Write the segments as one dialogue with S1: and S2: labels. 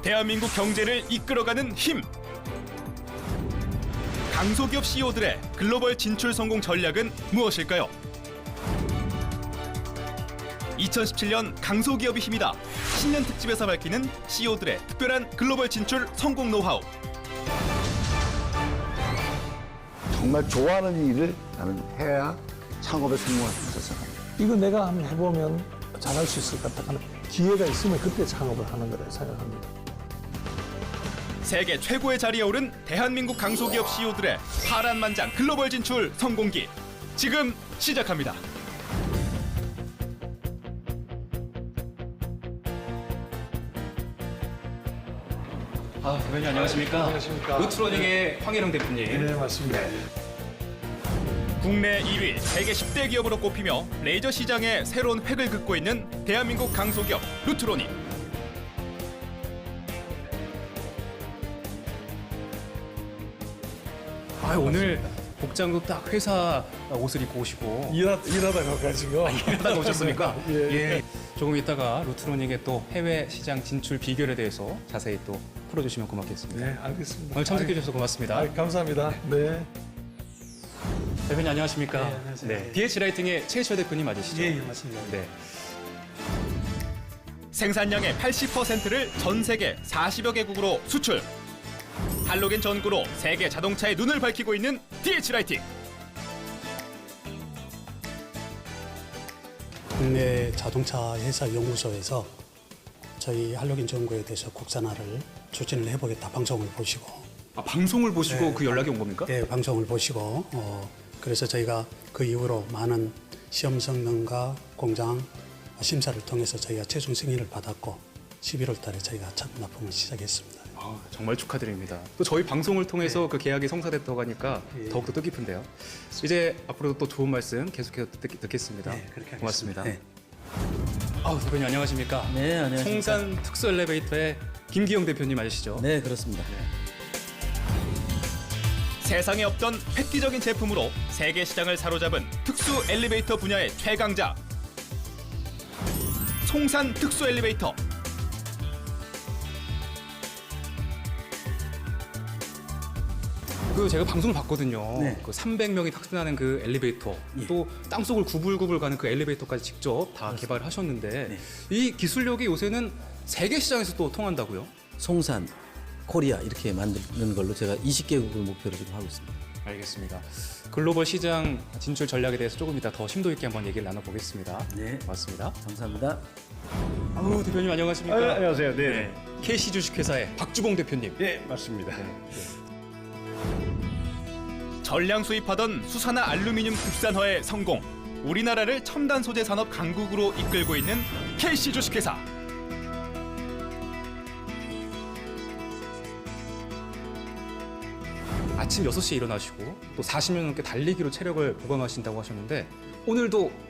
S1: 대한민국 경제를 이끌어가는 힘. 강소기업 CEO들의 글로벌 진출 성공 전략은 무엇일까요? 2017년 강소기업이 힘이다. 신년 특집에서 밝히는 CEO들의 특별한 글로벌 진출 성공 노하우.
S2: 정말 좋아하는 일을 나는 해야 창업에 성공할 수 있어서.
S3: 이거 내가 한번 해보면 잘할 수 있을 것 같다 하는 기회가 있으면 그때 창업을 하는 거라 생각합니다.
S1: 세계 최고의 자리에 오른 대한민국 강소기업 CEO들의 파란만장 글로벌 진출 성공기. 지금 시작합니다.
S4: 대표님 안녕하십니까?
S3: 안녕하십니까?
S4: 루트로닉의 황혜령 대표님.
S3: 네, 맞습니다.
S1: 국내 1위 세계 10대 기업으로 꼽히며 레이저 시장에 새로운 획을 긋고 있는 대한민국 강소기업 루트로닉.
S4: 오늘 복장도 딱 회사 옷을 입고 오시고
S3: 일하다가 가지고.
S4: 일하다가 오셨습니까?
S3: 예.
S4: 조금 이따가 루트로닉의 또 해외 시장 진출 비결에 대해서 자세히 또 풀어주시면 고맙겠습니다.
S3: 네, 알겠습니다.
S4: 오늘 참석해 주셔서 고맙습니다.
S3: 감사합니다. 네.
S4: 대표님 안녕하십니까?
S3: 네, 안녕하세요.
S4: DH라이팅의 최시호 대표님 맞으시죠?
S3: 예, 맞습니다.
S4: 네.
S1: 생산량의 80%를 전 세계 40여 개국으로 수출. 할로겐 전구로 세계 자동차의 눈을 밝히고 있는 DH라이팅.
S5: 국내 자동차 회사 연구소에서 저희 할로겐 전구에 대해서 국산화를 추진을 해보겠다 방송을 보시고
S4: 방송을 보시고 그 연락이 온 겁니까?
S5: 네, 방송을 보시고 그래서 저희가 그 이후로 많은 시험 성능과 공장 심사를 통해서 저희가 최종 승인을 받았고 11월 달에 저희가 첫 납품을 시작했습니다.
S4: 정말 축하드립니다. 또 저희 방송을 통해서 그 계약이 성사됐다고 하니까 더욱더 뜻깊은데요. 이제 앞으로도 또 좋은 말씀 계속해서 듣겠습니다.
S5: 네, 그렇게 하겠습니다.
S4: 고맙습니다.
S5: 네.
S4: 대표님 안녕하십니까?
S6: 네, 안녕하십니까.
S4: 송산 특수 엘리베이터의 김기영 대표님 맞으시죠?
S6: 네, 그렇습니다.
S1: 세상에 없던 획기적인 제품으로 세계 시장을 사로잡은 특수 엘리베이터 분야의 최강자. 송산 특수 엘리베이터.
S4: 제가 방송을 봤거든요.
S6: 네.
S4: 300명이 탑승하는 그 엘리베이터, 또 땅속을 구불구불 가는 그 엘리베이터까지 직접 다 개발을 하셨는데 이 기술력이 요새는 세계 시장에서 또 통한다고요?
S6: 송산, 코리아 이렇게 만드는 걸로 제가 20개국을 목표로 지금 하고 있습니다.
S4: 알겠습니다. 글로벌 시장 진출 전략에 대해서 조금 이따 더 심도 있게 한번 얘기를 나눠보겠습니다.
S6: 네.
S4: 고맙습니다.
S6: 감사합니다.
S4: 대표님 안녕하십니까?
S7: 안녕하세요. 네.
S4: KC 주식회사의 박주봉 대표님.
S7: 네, 맞습니다.
S1: 전량 수입하던 수산화 알루미늄 국산화의 성공. 우리나라를 첨단 소재 산업 강국으로 이끌고 있는 KC 주식회사.
S4: 아침 6시에 일어나시고 또 40년 넘게 달리기로 체력을 보강하신다고 하셨는데 오늘도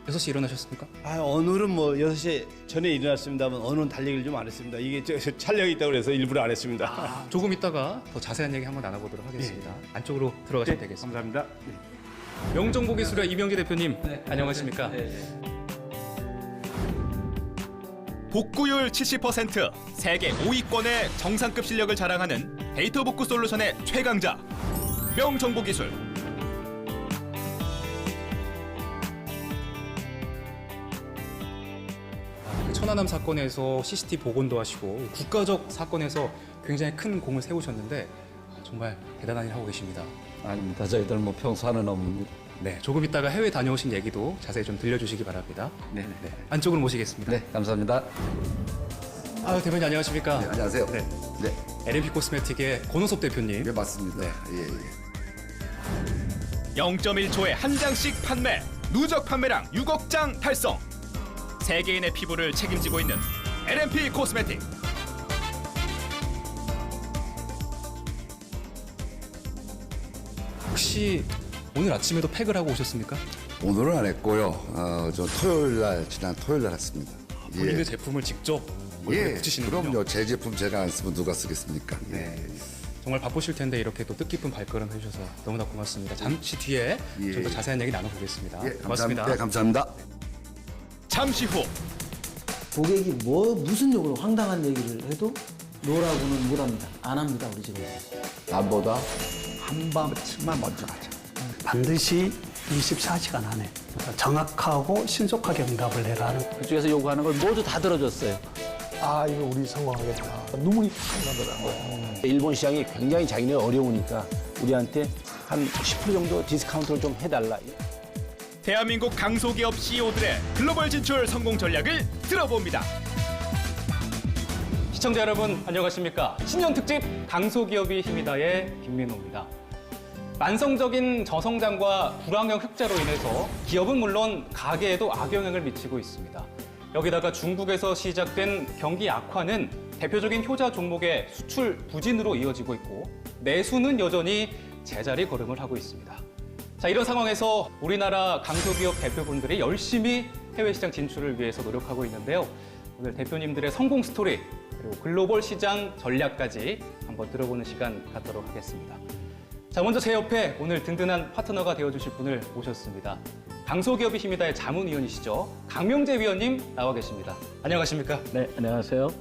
S4: 6시에 일어나셨습니까?
S7: 오늘은 뭐 6시 전에 일어났습니다만 오늘은 달리기를 좀 안 했습니다. 이게 촬영이 있다고 그래서 일부러 안 했습니다.
S4: 조금 있다가 더 자세한 얘기 한번 나눠보도록 하겠습니다. 안쪽으로 들어가시면 되겠습니다.
S7: 감사합니다.
S4: 명정보기술의 이명재 대표님, 안녕하십니까?
S1: 복구율 70%, 세계 5위권의 정상급 실력을 자랑하는 데이터 복구 솔루션의 최강자, 명정보기술.
S4: 천안함 사건에서 CCTV 복원도 하시고 국가적 사건에서 굉장히 큰 공을 세우셨는데 정말 대단한 일 하고 계십니다.
S6: 아닙니다. 저희들 뭐 평소 하는 업무입니다.
S4: 네, 조금 있다가 해외 다녀오신 얘기도 자세히 좀 들려주시기 바랍니다.
S6: 네.
S4: 안쪽으로 모시겠습니다.
S6: 네, 감사합니다.
S4: 대표님 안녕하십니까?
S8: 안녕하세요.
S4: 네.
S8: 네,
S4: LMP 코스메틱의 권호섭 대표님.
S8: 네 맞습니다.
S4: 네.
S8: 예.
S1: 0.1초에 한 장씩 판매, 누적 판매량 6억 장 달성. 세계인의 피부를 책임지고 있는 LMP 코스메틱.
S4: 혹시 오늘 아침에도 팩을 하고 오셨습니까?
S8: 오늘은 안 했고요. 저 지난 토요일 날 했습니다.
S4: 본인의 제품을 직접 얼굴에 붙이시는군요.
S8: 그럼요. 제 제품 제가 안 쓰면 누가 쓰겠습니까?
S4: 네. 정말 바쁘실 텐데 이렇게 또 뜻깊은 발걸음 해주셔서 너무나 고맙습니다. 잠시 뒤에 좀 더 자세한 얘기 나눠보겠습니다.
S8: 예,
S4: 고맙습니다.
S8: 감사합니다. 네, 감사합니다.
S1: 잠시 후
S6: 고객이 무슨 욕으로 황당한 얘기를 해도 노라고는 못합니다. 안 합니다, 우리 지금.
S2: 남보다 한 발짝만 먼저 가자.
S5: 반드시 24시간 안에 정확하고 신속하게 응답을 해라는
S6: 그쪽에서 요구하는 걸 모두 다 들어줬어요.
S3: 아, 이거 우리 성공하겠다. 눈물이 확 나더라고요.
S7: 일본 시장이 굉장히 자기네 어려우니까 우리한테 한 10% 정도 디스카운트를 좀 해달라.
S1: 대한민국 강소기업 CEO들의 글로벌 진출 성공 전략을 들어봅니다.
S4: 시청자 여러분 안녕하십니까? 신년 특집 강소기업이 힘이다의 김민호입니다. 만성적인 저성장과 불황형 흑자로 인해서 기업은 물론 가계에도 악영향을 미치고 있습니다. 여기다가 중국에서 시작된 경기 악화는 대표적인 효자 종목의 수출 부진으로 이어지고 있고 내수는 여전히 제자리 걸음을 하고 있습니다. 자, 이런 상황에서 우리나라 강소기업 대표분들이 열심히 해외 시장 진출을 위해서 노력하고 있는데요. 오늘 대표님들의 성공 스토리 그리고 글로벌 시장 전략까지 한번 들어보는 시간 갖도록 하겠습니다. 자, 먼저 제 옆에 오늘 든든한 파트너가 되어주실 분을 모셨습니다. 강소기업이 힘이다의 자문위원이시죠. 강명재 위원님 나와 계십니다. 안녕하십니까?
S9: 네, 안녕하세요.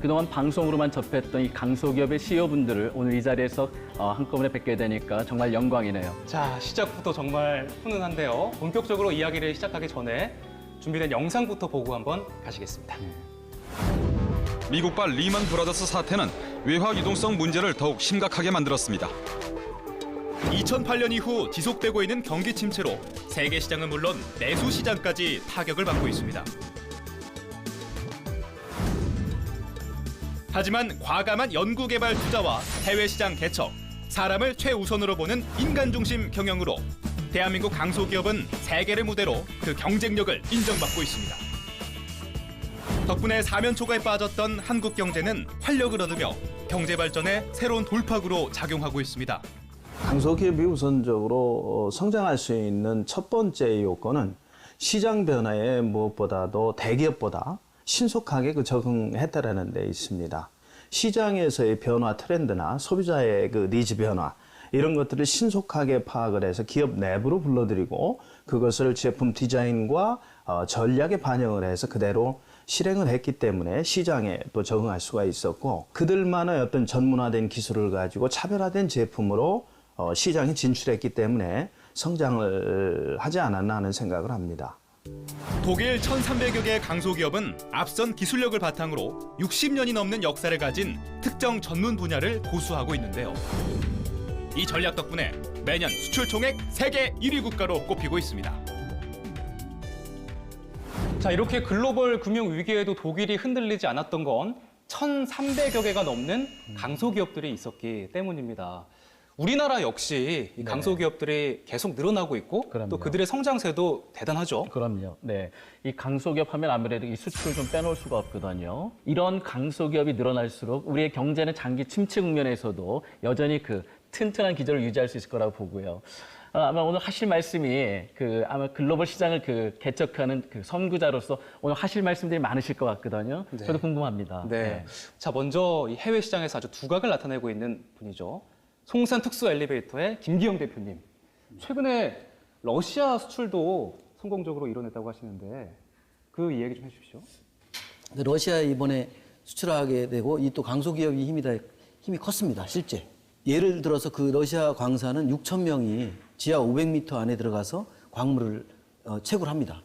S9: 그동안 방송으로만 접했던 이 강소기업의 CEO분들을 오늘 이 자리에서 한꺼번에 뵙게 되니까 정말 영광이네요.
S4: 자, 시작부터 정말 훈훈한데요. 본격적으로 이야기를 시작하기 전에 준비된 영상부터 보고 한번 가시겠습니다.
S10: 미국발 리먼 브라더스 사태는 외화 유동성 문제를 더욱 심각하게 만들었습니다.
S1: 2008년 이후 지속되고 있는 경기 침체로 세계 시장은 물론 내수 시장까지 타격을 받고 있습니다. 하지만 과감한 연구개발 투자와 해외 시장 개척, 사람을 최우선으로 보는 인간 중심 경영으로 대한민국 강소기업은 세계를 무대로 그 경쟁력을 인정받고 있습니다. 덕분에 사면초가에 빠졌던 한국 경제는 활력을 얻으며 경제 발전의 새로운 돌파구로 작용하고 있습니다.
S11: 강소기업이 우선적으로 성장할 수 있는 첫 번째 요건은 시장 변화에 무엇보다도 대기업보다 신속하게 적응했다라는 데 있습니다. 시장에서의 변화 트렌드나 소비자의 니즈 변화 이런 것들을 신속하게 파악을 해서 기업 내부로 불러들이고 그것을 제품 디자인과 전략에 반영을 해서 그대로 실행을 했기 때문에 시장에 또 적응할 수가 있었고 그들만의 어떤 전문화된 기술을 가지고 차별화된 제품으로 시장에 진출했기 때문에 성장을 하지 않았나 하는 생각을 합니다.
S1: 독일 1,300여 개의 강소기업은 앞선 기술력을 바탕으로 60년이 넘는 역사를 가진 특정 전문 분야를 고수하고 있는데요. 이 전략 덕분에 매년 수출 총액 세계 1위 국가로 꼽히고 있습니다.
S4: 자, 이렇게 글로벌 금융 위기에도 독일이 흔들리지 않았던 건 1,300여 개가 넘는 강소기업들이 있었기 때문입니다. 우리나라 역시 이 강소기업들이 계속 늘어나고 있고 또 그들의 성장세도 대단하죠.
S9: 그럼요. 네, 이 강소기업 하면 아무래도 이 수출 좀 빼놓을 수가 없거든요. 이런 강소기업이 늘어날수록 우리의 경제는 장기 침체 국면에서도 여전히 그 튼튼한 기조를 유지할 수 있을 거라고 보고요. 아마 오늘 하실 말씀이 아마 글로벌 시장을 개척하는 선구자로서 오늘 하실 말씀들이 많으실 것 같거든요.
S4: 네.
S9: 저도 궁금합니다.
S4: 네. 자, 먼저 이 해외 시장에서 아주 두각을 나타내고 있는 분이죠. 송산 특수 엘리베이터의 김기영 대표님. 최근에 러시아 수출도 성공적으로 이뤄냈다고 하시는데 그 이야기 좀 해주십시오.
S6: 러시아에 이번에 수출하게 되고 이 또 강소기업이 힘이 컸습니다, 실제. 예를 들어서 그 러시아 광산은 6,000명이 지하 500m 안에 들어가서 광물을 채굴합니다.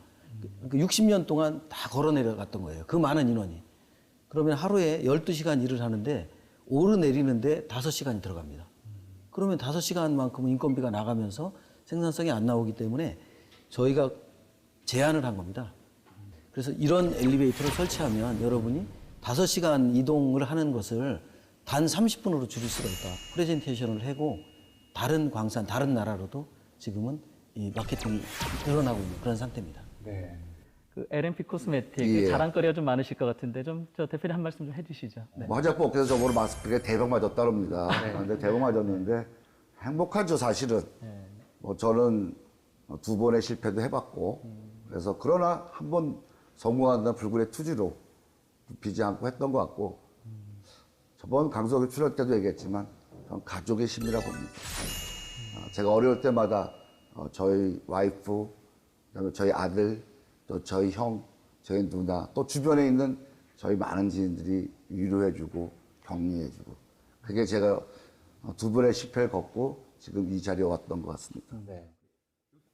S6: 60년 동안 다 걸어 내려갔던 거예요. 그 많은 인원이. 그러면 하루에 12시간 일을 하는데 오르내리는데 5시간이 들어갑니다. 그러면 5시간만큼은 인건비가 나가면서 생산성이 안 나오기 때문에 저희가 제안을 한 겁니다. 그래서 이런 엘리베이터를 설치하면 여러분이 5시간 이동을 하는 것을 단 30분으로 줄일 수가 있다. 프레젠테이션을 하고 다른 광산, 다른 나라로도 지금은 이 마케팅이 늘어나고 있는 그런 상태입니다.
S4: 네.
S9: 그 LMP 코스메틱
S2: 예.
S9: 자랑거리가 좀 많으실 것 같은데 저 대표님 한 말씀 좀 해주시죠. 네.
S2: 화장품 업계에서 저번에 마스크에 대박 맞았다 그럽니다. 근데 대박 맞았는데 행복하죠, 사실은. 저는 2번의 실패도 해봤고 그래서 그러나 한 번 성공한다는 불굴의 투지로 굽히지 않고 했던 것 같고 저번 강소기업 출연 때도 얘기했지만 저는 가족의 힘이라고 봅니다. 제가 어려울 때마다 저희 와이프, 그다음에 저희 아들, 또 저희 형, 저희 누나, 또 주변에 있는 저희 많은 지인들이 위로해주고 격려해주고 그게 제가 두 번의 실패를 겪고 지금 이 자리에 왔던 것 같습니다.
S4: 네.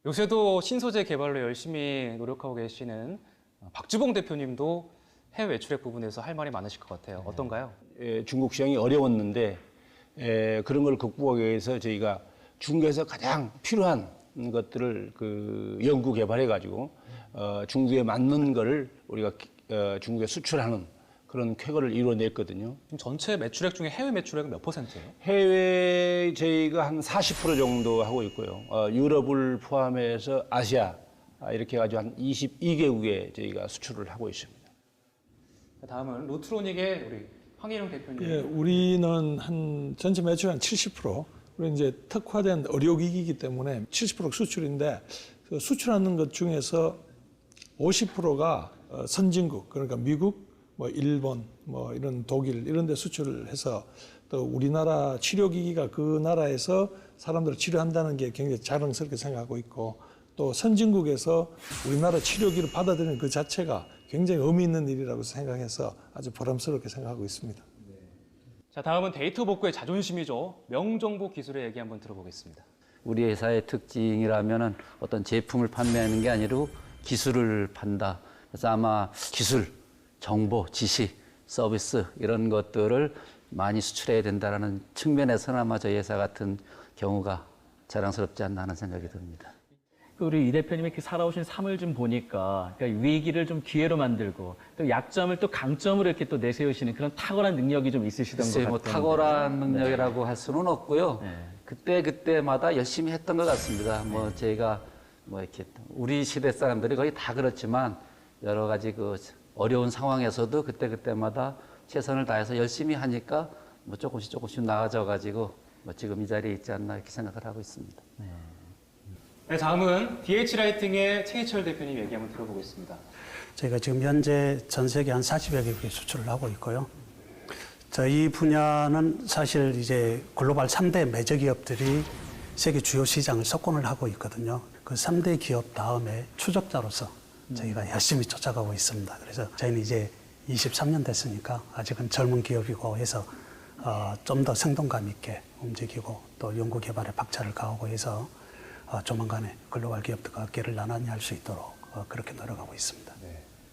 S4: 요새도 신소재 개발로 열심히 노력하고 계시는 박주봉 대표님도 해외 매출액 부분에서 할 말이 많으실 것 같아요. 어떤가요?
S7: 중국 시장이 어려웠는데 그런 걸 극복하기 위해서 저희가 중국에서 가장 필요한 것들을 연구 개발해 가지고 중국에 맞는 거를 우리가 중국에 수출하는 그런 쾌거를 이루어냈거든요.
S4: 지금 전체 매출액 중에 해외 매출액은 몇 %예요?
S7: 해외 저희가 한 40% 정도 하고 있고요. 유럽을 포함해서 아시아 이렇게 해가지고 한 22개국에 저희가 수출을 하고 있습니다.
S4: 다음은 루트로닉의 우리 황일영 대표님.
S3: 예, 우리는 한 전체 매출 한 70%. 우리 이제 특화된 의료기기이기 때문에 70% 수출인데 그 수출하는 것 중에서 50%가 선진국, 그러니까 미국, 뭐 일본, 뭐 이런 독일 이런 데 수출을 해서 또 우리나라 치료기기가 그 나라에서 사람들을 치료한다는 게 굉장히 자랑스럽게 생각하고 있고 또 선진국에서 우리나라 치료기를 받아들이는 그 자체가 굉장히 의미 있는 일이라고 생각해서 아주 보람스럽게 생각하고 있습니다.
S4: 자, 다음은 데이터 복구의 자존심이죠. 명정보 기술의 얘기 한번 들어보겠습니다.
S6: 우리 회사의 특징이라면은 어떤 제품을 판매하는 게 아니라 기술을 판다. 그래서 아마 기술, 정보, 지식, 서비스 이런 것들을 많이 수출해야 된다는 측면에서는 아마 저희 회사 같은 경우가 자랑스럽지 않나 하는 생각이 듭니다.
S9: 우리 이 대표님이 이렇게 살아오신 삶을 좀 보니까 그러니까 위기를 좀 기회로 만들고 또 약점을 또 강점으로 이렇게 또 내세우시는 그런 탁월한 능력이 좀 있으시던 것 같아요.
S6: 뭐 탁월한 능력이라고 할 수는 없고요. 그때마다 열심히 했던 것 같습니다. 뭐 저희가 뭐 이렇게 우리 시대 사람들이 거의 다 그렇지만 여러 가지 그 어려운 상황에서도 그때마다 최선을 다해서 열심히 하니까 뭐 조금씩 나아져 가지고 뭐 지금 이 자리에 있지 않나 이렇게 생각을 하고 있습니다.
S4: 네, 다음은 DH라이팅의 최희철 대표님 얘기 한번 들어보겠습니다.
S5: 저희가 지금 현재 전 세계 한 40여 개국에 수출을 하고 있고요. 저희 분야는 사실 이제 글로벌 3대 메이저 기업들이 세계 주요 시장을 석권을 하고 있거든요. 그 3대 기업 다음에 추적자로서 저희가 열심히 쫓아가고 있습니다. 그래서 저희는 이제 23년 됐으니까 아직은 젊은 기업이고 해서 좀 더 생동감 있게 움직이고 또 연구 개발에 박차를 가하고 해서 조만간에 글로벌 기업들과 어깨를 나란히 할 수 있도록 그렇게 노력하고 있습니다.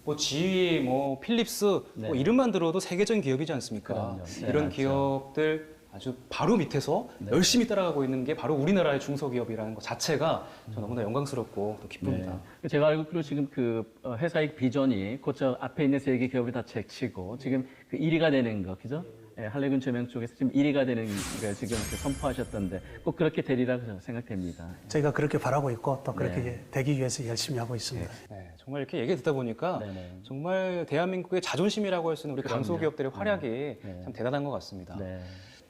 S4: 뭐 GE, 뭐 필립스 뭐 이름만 들어도 세계적인 기업이지 않습니까? 이런 기업들 아주 바로 밑에서 열심히 따라가고 있는 게 바로 우리나라의 중소기업이라는 것 자체가 저 너무나 영광스럽고 또 기쁩니다.
S9: 제가 알기로 지금 그 회사의 비전이 곧 저 앞에 있는 세계 기업을 다 제치고 지금 그 1위가 되는 거, 그죠? 한래군 조명 쪽에서 지금 1위가 되는 걸 지금 선포하셨던데 꼭 그렇게 되리라고 저는 생각됩니다.
S5: 저희가 그렇게 바라고 있고 또 그렇게 되기 위해서 열심히 하고 있습니다.
S4: 네, 정말 이렇게 얘기 듣다 보니까 정말 대한민국의 자존심이라고 할 수 있는 우리 강소기업들의 활약이 참 대단한 것 같습니다.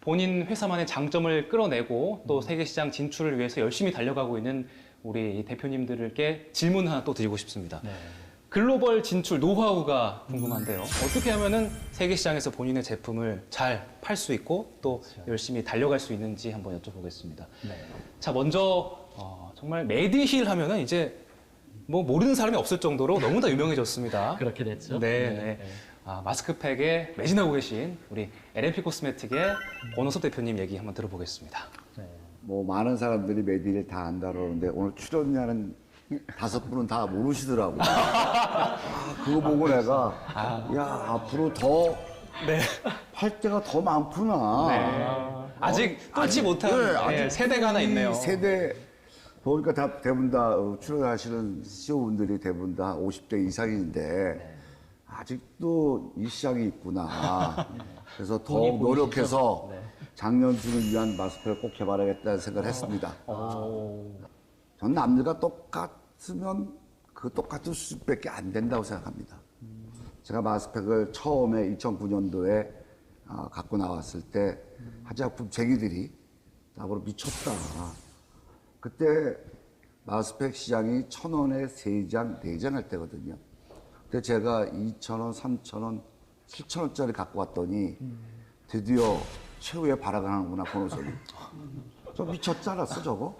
S4: 본인 회사만의 장점을 끌어내고 또 세계시장 진출을 위해서 열심히 달려가고 있는 우리 대표님들께 질문 하나 또 드리고 싶습니다. 글로벌 진출 노하우가 궁금한데요. 어떻게 하면은 세계시장에서 본인의 제품을 잘 팔 수 있고 또 열심히 달려갈 수 있는지 한번 여쭤보겠습니다. 자, 먼저 정말 메디힐 하면은 이제 뭐 모르는 사람이 없을 정도로 너무나 유명해졌습니다.
S9: 그렇게 됐죠.
S4: 마스크팩에 매진하고 계신 우리 LNP 코스메틱의 권호섭 대표님 얘기 한번 들어보겠습니다.
S2: 뭐 많은 사람들이 메디를 다 안다 그러는데 오늘 출연자는 5분은 다 모르시더라고요. 그거 보고 내가 야 앞으로 더 팔 때가 더 많구나.
S4: 아직 뚫지 못한
S2: 아직
S4: 세대가 하나 있네요.
S2: 세대 보니까 다 대부분 다 출연하시는 CEO분들이 대부분 다 50대 이상인데 아직도 이 시장이 있구나. 그래서 더욱 노력해서 장년층을 위한 마스크를 꼭 개발하겠다는 생각을 했습니다. 전 남들과 똑같으면 그 똑같은 수준밖에 안 된다고 생각합니다. 제가 마스크팩을 처음에 2009년도에 갖고 나왔을 때 화장품 쟁이들이 나보고 미쳤다. 그때 마스크팩 시장이 1,000원에 3장, 4장 할 때거든요. 근데 제가 2,000원, 3,000원, 7,000원짜리 갖고 왔더니 드디어 최후에 발악하는구나, 권호섭이. 저 미쳤지 않았어, 저거?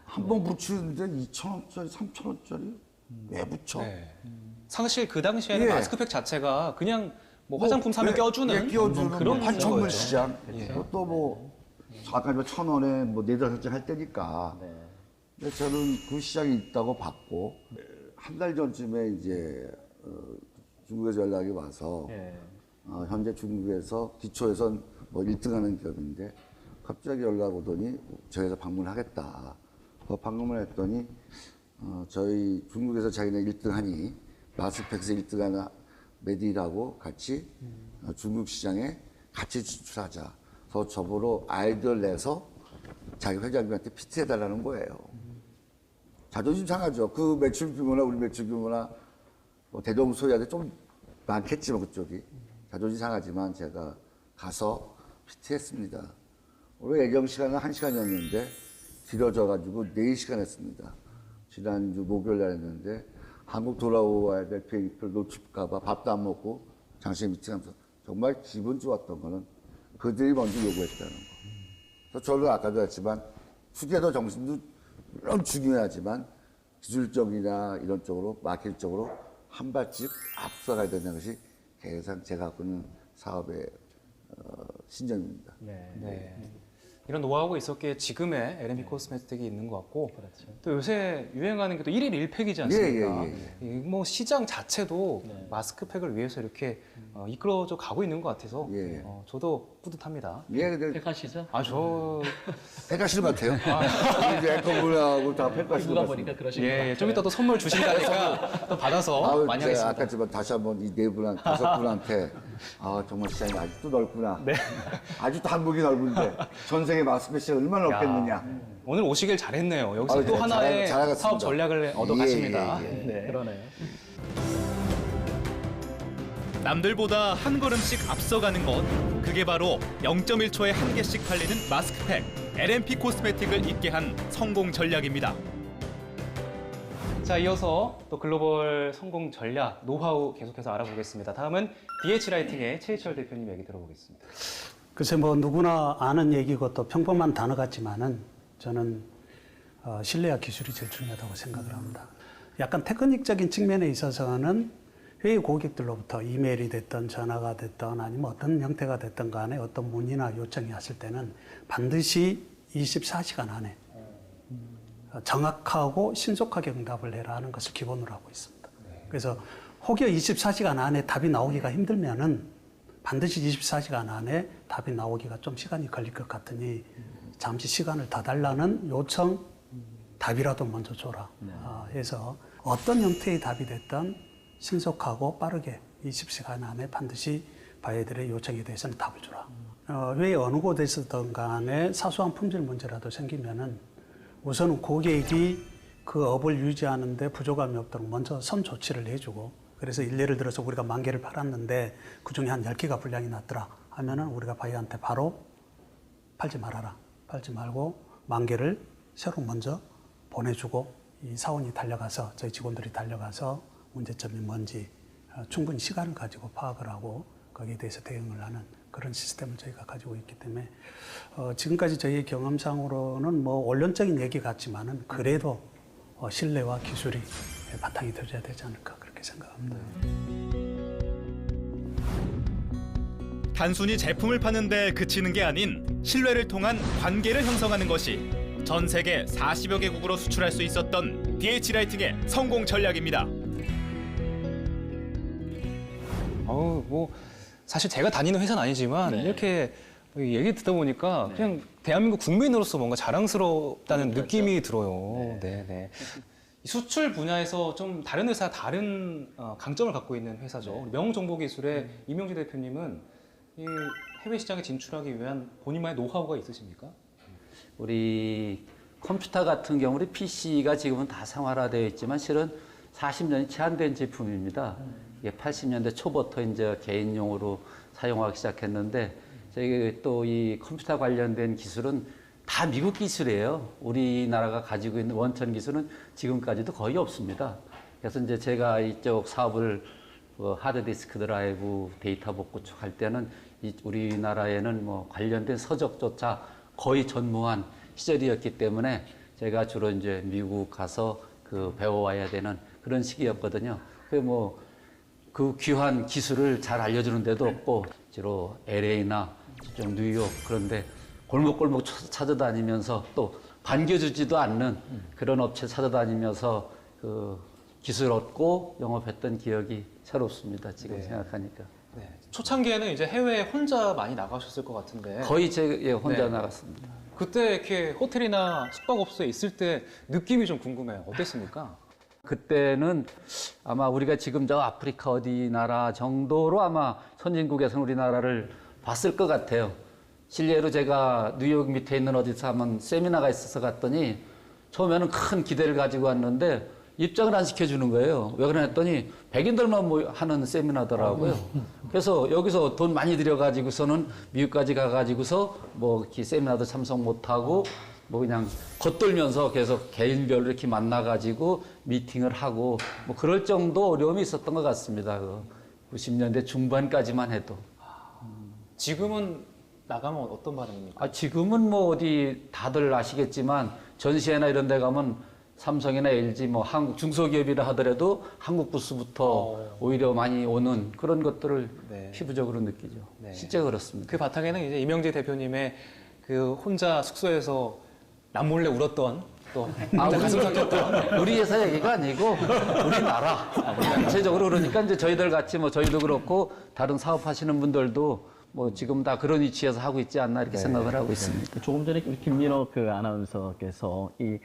S2: 한 번 붙이는데 2,000원짜리, 3,000원짜리? 왜 붙여?
S4: 사실 그 당시에는 마스크팩 자체가 그냥 뭐 화장품 사면 껴주는
S2: 끼워주는
S4: 그런
S2: 판촉물
S4: 거죠.
S2: 시장. 또 뭐 아까 1,000원에 뭐 4-5장 할 때니까. 근데 저는 그 시장이 있다고 봤고 한 달 전쯤에 이제 중국에서 연락이 와서 현재 중국에서 기초에선 뭐 1등하는 기업인데 갑자기 연락 오더니 저희가 방문하겠다. 방문을 했더니 저희 중국에서 자기네 1등하니 마스크팩에서 1등하는 메디라고 같이 중국 시장에 같이 진출하자. 그래서 저보러 아이디어를 내서 자기 회장님한테 PT해달라는 거예요. 자존심 상하죠. 그 매출 규모나 우리 매출 규모나 뭐 대동소이한테 좀 많겠지만 그쪽이 자존심 상하지만 제가 가서 PT했습니다. 원래 예정 시간은 1시간이었는데 길어져가지고 4시간 했습니다. 지난주 목요일 날 했는데 한국 돌아와야 될 비행기표를 놓칠까봐 밥도 안 먹고 장시간 미팅하면서 정말 기분 좋았던 거는 그들이 먼저 요구했다는 거. 그래서 저는 아까도 했지만 투게더 정신도 물론 중요하지만 기술적이나 이런 쪽으로 마케팅적으로 한 발씩 앞서가야 된다는 것이 계산 제가 갖고 있는 사업의 신념입니다.
S4: 이런 노하우가 있었기에 지금의 L&B 코스메틱이 있는 것 같고 또 요새 유행하는 게 또 1일 1팩이지 않습니까? 뭐 시장 자체도 마스크팩을 위해서 이렇게 이끌어져 가고 있는 것 같아서 저도 뿌듯합니다.
S9: 팩하시죠?
S4: 저
S2: 팩하시는 것 같아요. 이제 앵커분하고 다 팩하시는 것
S9: 보니까
S2: 같아요.
S9: 그러시는 것
S4: 좀 이따 또 선물 주신다니까 또 받아서 많이 하겠습니다.
S2: 아까지만 다시 한번 이 4분, 5분한테 정말 시장이 아직도 넓구나. 아직도 한국이 넓은데 전 세계 마스크팩 시장이 얼마나 넓겠느냐.
S4: 오늘 오시길 잘했네요. 여기서 또 하나의
S2: 잘하겠습니다.
S4: 사업 전략을 얻어가십니다.
S9: 그러네요.
S1: 남들보다 한 걸음씩 앞서가는 것, 그게 바로 0.1초에 한 개씩 팔리는 마스크팩 L&P 코스메틱을 있게 한 성공 전략입니다.
S4: 자, 이어서 또 글로벌 성공 전략, 노하우 계속해서 알아보겠습니다. 다음은 DH라이팅의 최희철 대표님 얘기 들어보겠습니다.
S5: 글쎄 뭐 누구나 아는 얘기고 또 평범한 단어 같지만은 저는 신뢰와 기술이 제일 중요하다고 생각을 합니다. 약간 테크닉적인 측면에 있어서는 회의 고객들로부터 이메일이 됐든 전화가 됐든 아니면 어떤 형태가 됐든 간에 어떤 문의나 요청이 왔을 때는 반드시 24시간 안에 정확하고 신속하게 응답을 해라 하는 것을 기본으로 하고 있습니다. 그래서 혹여 24시간 안에 답이 나오기가 힘들면은 반드시 24시간 안에 답이 나오기가 좀 시간이 걸릴 것 같으니 잠시 시간을 더 달라는 요청 답이라도 먼저 줘라 해서 어떤 형태의 답이 됐든 신속하고 빠르게 20시간 안에 반드시 바이어들의 요청에 대해서는 답을 주라. 왜 어느 곳에서든 간에 사소한 품질 문제라도 생기면은 우선은 고객이 그 업을 유지하는데 부족함이 없도록 먼저 선 조치를 해주고 그래서 예를 들어서 우리가 10,000개를 팔았는데 그중에 한 10개가 불량이 났더라 하면은 우리가 바이어한테 바로 팔지 말아라. 팔지 말고 10,000개를 새로 먼저 보내주고 이 사원이 달려가서 저희 직원들이 달려가서 문제점이 뭔지 충분히 시간을 가지고 파악을 하고 거기에 대해서 대응을 하는 그런 시스템을 저희가 가지고 있기 때문에 지금까지 저희의 경험상으로는 뭐 원론적인 얘기 같지만은 그래도 신뢰와 기술이 바탕이 되어야 되지 않을까 그렇게 생각합니다.
S1: 단순히 제품을 파는데 그치는 게 아닌 신뢰를 통한 관계를 형성하는 것이 전 세계 40여 개국으로 수출할 수 있었던 DH라이팅의 성공 전략입니다.
S4: 뭐 사실 제가 다니는 회사는 아니지만 이렇게 얘기 듣다 보니까 그냥 대한민국 국민으로서 뭔가 자랑스럽다는 느낌이 들어요. 이 수출 분야에서 좀 다른 회사 다른 강점을 갖고 있는 회사죠. 명정보기술의 이명주 대표님은 이 해외 시장에 진출하기 위한 본인만의 노하우가 있으십니까?
S12: 우리 컴퓨터 같은 경우 우리 PC가 지금은 다 상활화되어 있지만 실은 40년이 채 안 된 제품입니다. 이게 80년대 초부터 이제 개인용으로 사용하기 시작했는데 저희 또 이 컴퓨터 관련된 기술은 다 미국 기술이에요. 우리나라가 가지고 있는 원천 기술은 지금까지도 거의 없습니다. 그래서 이제 제가 이쪽 사업을 하드디스크 드라이브 데이터 복구축 할 때는 우리나라에는 뭐 관련된 서적조차 거의 전무한 시절이었기 때문에 제가 주로 이제 미국 가서 배워와야 되는 그런 시기였거든요. 그 귀한 기술을 잘 알려주는 데도 없고 주로 LA나 좀 뉴욕 그런데 골목골목 찾아다니면서 또 반겨주지도 않는 그런 업체 찾아다니면서 그 기술 얻고 영업했던 기억이 새롭습니다. 지금 생각하니까.
S4: 네. 초창기에는 이제 해외에 혼자 많이 나가셨을 것 같은데
S12: 거의 제 혼자
S4: 네.
S12: 나갔습니다.
S4: 그때 이렇게 호텔이나 숙박업소에 있을 때 느낌이 좀 궁금해요. 어땠습니까?
S12: 그때는 아마 우리가 지금 저 아프리카 어디 나라 정도로 아마 선진국에서는 우리나라를 봤을 것 같아요. 실례로 제가 뉴욕 밑에 있는 어디서 한번 세미나가 있어서 갔더니 처음에는 큰 기대를 가지고 왔는데 입장을 안 시켜주는 거예요. 왜 그랬더니 백인들만 하는 세미나더라고요. 그래서 여기서 돈 많이 들여가지고서는 미국까지 가가지고서 뭐 이렇게 세미나도 참석 못하고 뭐 그냥 겉돌면서 계속 개인별로 이렇게 만나가지고 미팅을 하고 뭐 그럴 정도 어려움이 있었던 것 같습니다. 그 90년대 중반까지만 해도.
S4: 지금은 나가면 어떤 반응입니까?
S12: 지금은 뭐 어디 다들 아시겠지만 전시회나 이런 데 가면 삼성이나 LG 뭐 한국 중소기업이라 하더라도 한국 부스부터 오히려 많이 오는 그런 것들을 피부적으로 느끼죠. 실제 그렇습니다.
S4: 그 바탕에는 이제 이명재 대표님의 그 혼자 숙소에서 남몰래 울었던 또 가슴 삭혔던
S12: 우리 회사 얘기가 아니고 우리나라 전체적으로 그러니까 이제 저희들 같이 뭐 저희도 그렇고 다른 사업하시는 분들도 뭐 지금 다 그런 위치에서 하고 있지 않나 이렇게 생각을 하고 있습니다.
S9: 조금 전에 우리 김민호 그 아나운서께서 이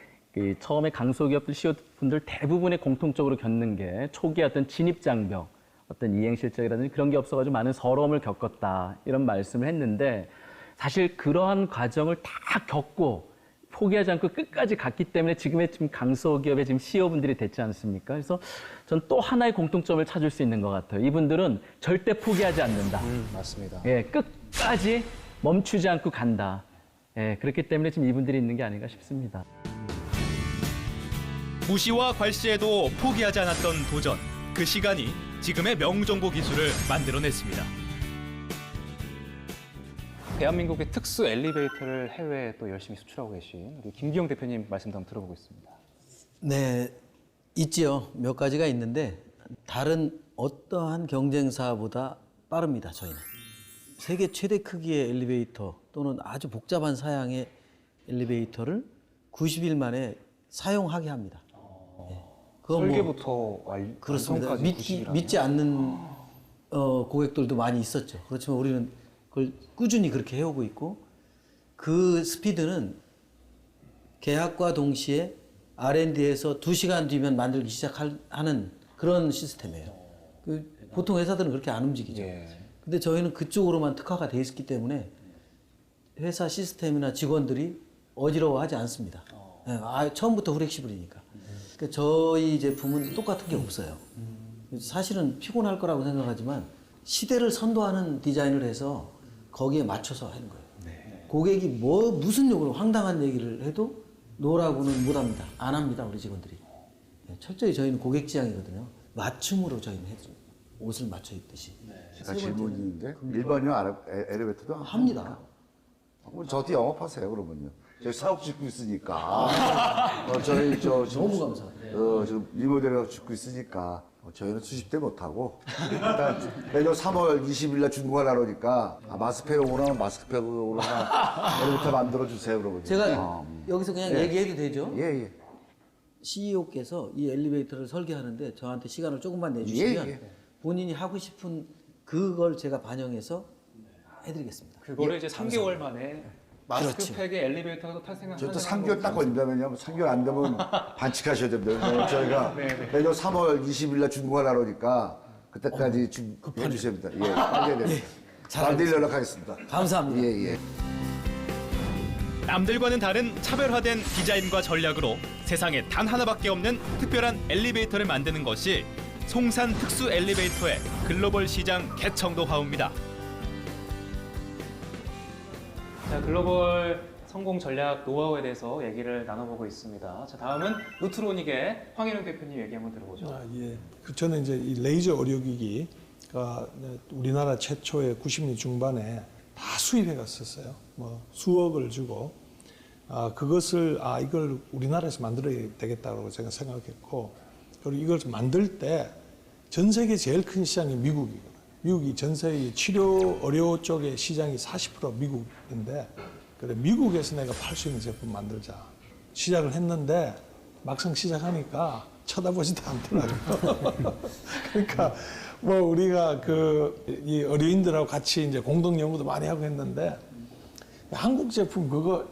S9: 처음에 강소기업들 CEO분들 대부분의 공통적으로 겪는 게 초기에 어떤 진입장벽, 어떤 이행실적이라든지 그런 게 없어가지고 많은 서러움을 겪었다 이런 말씀을 했는데 사실 그러한 과정을 다 겪고 포기하지 않고 끝까지 갔기 때문에 지금 강소기업의 지금 CEO분들이 됐지 않습니까? 그래서 전 또 하나의 공통점을 찾을 수 있는 것 같아요. 이분들은 절대 포기하지 않는다.
S4: 맞습니다.
S9: 예, 끝까지 멈추지 않고 간다. 예, 그렇기 때문에 지금 이분들이 있는 게 아닌가 싶습니다.
S1: 무시와 괄시에도 포기하지 않았던 도전. 그 시간이 지금의 명정보 기술을 만들어냈습니다.
S4: 대한민국의 특수 엘리베이터를 해외에 또 열심히 수출하고 계신 우리 김기영 대표님 말씀도 한번 들어보겠습니다.
S6: 네, 있지요. 몇 가지가 있는데 다른 어떠한 경쟁사보다 빠릅니다. 저희는. 세계 최대 크기의 엘리베이터 또는 아주 복잡한 사양의 엘리베이터를 90일 만에 사용하게 합니다. 그건
S4: 설계부터
S6: 그렇습니다.
S4: 완성까지
S6: 믿지 않는 고객들도 많이 있었죠. 그렇지만 우리는 그걸 꾸준히 그렇게 해오고 있고 그 스피드는 계약과 동시에 R&D에서 2시간 뒤면 만들기 시작하는 그런 시스템이에요. 보통 회사들은 그렇게 안 움직이죠. 근데 저희는 그쪽으로만 특화가 돼 있기 때문에 회사 시스템이나 직원들이 어지러워하지 않습니다. 처음부터 후렉시블이니까. 그러니까 저희 제품은 똑같은 게 없어요. 사실은 피곤할 거라고 생각하지만 시대를 선도하는 디자인을 해서 거기에 맞춰서 하는 거예요. 고객이 무슨 욕으로 황당한 얘기를 해도 노라고는 못 합니다. 안 합니다, 우리 직원들이. 철저히 저희는 고객 지향이거든요. 맞춤으로 저희는 해줘. 옷을 맞춰 입듯이.
S2: 제가 질문이 있는데 일반형 엘리베이터도
S6: 합니다.
S2: 저한테 영업하세요, 그러면요. 저희 사업 짓고 있으니까. 저희
S6: 너무 감사해요.
S2: 지금 리모델을 짓고 있으니까 저희는 수십 대 못하고 일단 매년 3월 20일 날 중고가 나오니까 마스크팩으로 하나 마스크팩으로 하나 엘리베이터 만들어 주세요, 그러면.
S6: 제가 여기서 그냥 얘기해도 되죠?
S2: 예.
S6: CEO께서 이 엘리베이터를 설계하는데 저한테 시간을 조금만 내주시면 본인이 하고 싶은 그걸 제가 반영해서 해드리겠습니다.
S4: 그거를 이제 3개월 만에 마스크팩에 엘리베이터가 탄생한
S2: 저도 3개월 딱 걸린다면요. 3개월 안 되면 반칙하셔야 됩니다. 저희가 매년 3월 20일 날 중고가 나오니까 그때까지 해주셔야 됩니다. 예, 빨리 해야 됩니다. 내일 연락하겠습니다.
S6: 감사합니다.
S2: 예.
S1: 남들과는 다른 차별화된 디자인과 전략으로 세상에 단 하나밖에 없는 특별한 엘리베이터를 만드는 것이 송산 특수 엘리베이터의 글로벌 시장 개척 노하우입니다.
S4: 자, 글로벌 성공 전략 노하우에 대해서 얘기를 나눠보고 있습니다. 자, 다음은 루트로닉의 황일영 대표님 얘기 한번 들어보죠.
S3: 예. 저는 이제 이 레이저 의료기기가 우리나라 최초의 90년 중반에 다 수입해 갔었어요. 뭐 수억을 주고 그것을 이걸 우리나라에서 만들어야 되겠다고 제가 생각했고 그리고 이걸 만들 때 전 세계 제일 큰 시장이 미국이거든요. 미국이 전 세계 치료 의료 쪽의 시장이 40% 미국인데, 그래 미국에서 내가 팔 수 있는 제품 만들자 시작을 했는데 막상 시작하니까 쳐다보지도 않더라고요. 그러니까 뭐 우리가 이 의료인들하고 같이 이제 공동 연구도 많이 하고 했는데 한국 제품 그거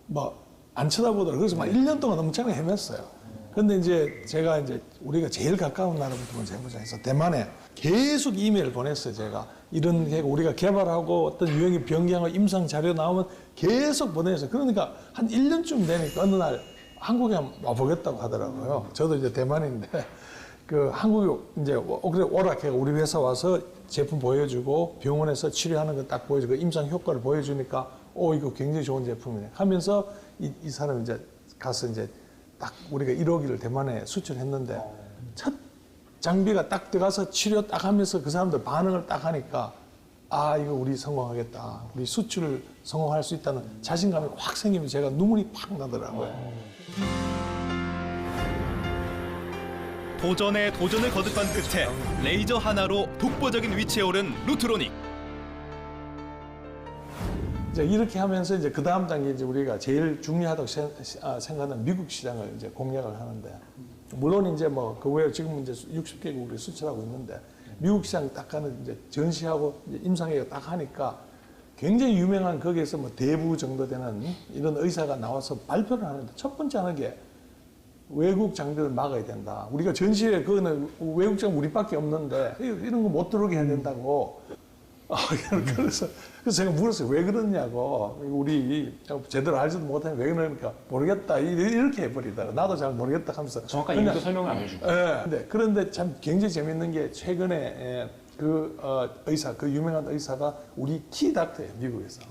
S3: 뭐 안 쳐다보더라고요. 그래서 막 1년 동안 엄청 헤맸어요. 근데 이제 제가 이제 우리가 제일 가까운 나라부터 먼저 해보자 해서 대만에 계속 이메일 보냈어요. 제가 이런 우리가 개발하고 어떤 유행이 변경하고 임상 자료 나오면 계속 보내서 그러니까 한 1년쯤 되니까 어느 날 한국에 와보겠다고 하더라고요. 저도 이제 대만인데 한국에 이제 그래 오락해 우리 회사 와서 제품 보여주고 병원에서 치료하는 거 딱 보여주고 임상 효과를 보여주니까 이거 굉장히 좋은 제품이네 하면서 이 사람이 이제 가서 이제 딱 우리가 1호기를 대만에 수출했는데 첫 장비가 딱 들어가서 치료 딱 하면서 그 사람들 반응을 딱 하니까 이거 우리 성공하겠다. 우리 수출 성공할 수 있다는 자신감이 확 생기면 제가 눈물이 팍 나더라고요.
S1: 도전에 도전을 거듭한 끝에 레이저 하나로 독보적인 위치에 오른 루트로닉.
S3: 이제 이렇게 하면서 이제 그 다음 단계 이제 우리가 제일 중요하다고 생각하는 미국 시장을 이제 공략을 하는데, 물론 이제 뭐 그 외에 지금 이제 60개국을 수출하고 있는데 미국 시장 딱 가는 이제 전시하고 이제 임상회가 딱 하니까 굉장히 유명한 거기에서 뭐 대부 정도 되는 이런 의사가 나와서 발표를 하는데 첫 번째 하는 게 외국 장비를 막아야 된다. 우리가 전시회 그거는 외국 장 우리밖에 없는데 이런 거 못 들어오게 해야 된다고. 그래서 제가 물었어요. 왜 그러냐고. 우리 제대로 알지도 못하면 왜 그러니까 모르겠다. 이렇게 해버리다가 나도 잘 모르겠다 하면서.
S4: 정확한 이유도 설명을 안 해주고.
S3: 그런데 참 굉장히 재밌는 게 최근에 의사, 그 유명한 의사가 우리 키닥터예요, 미국에서.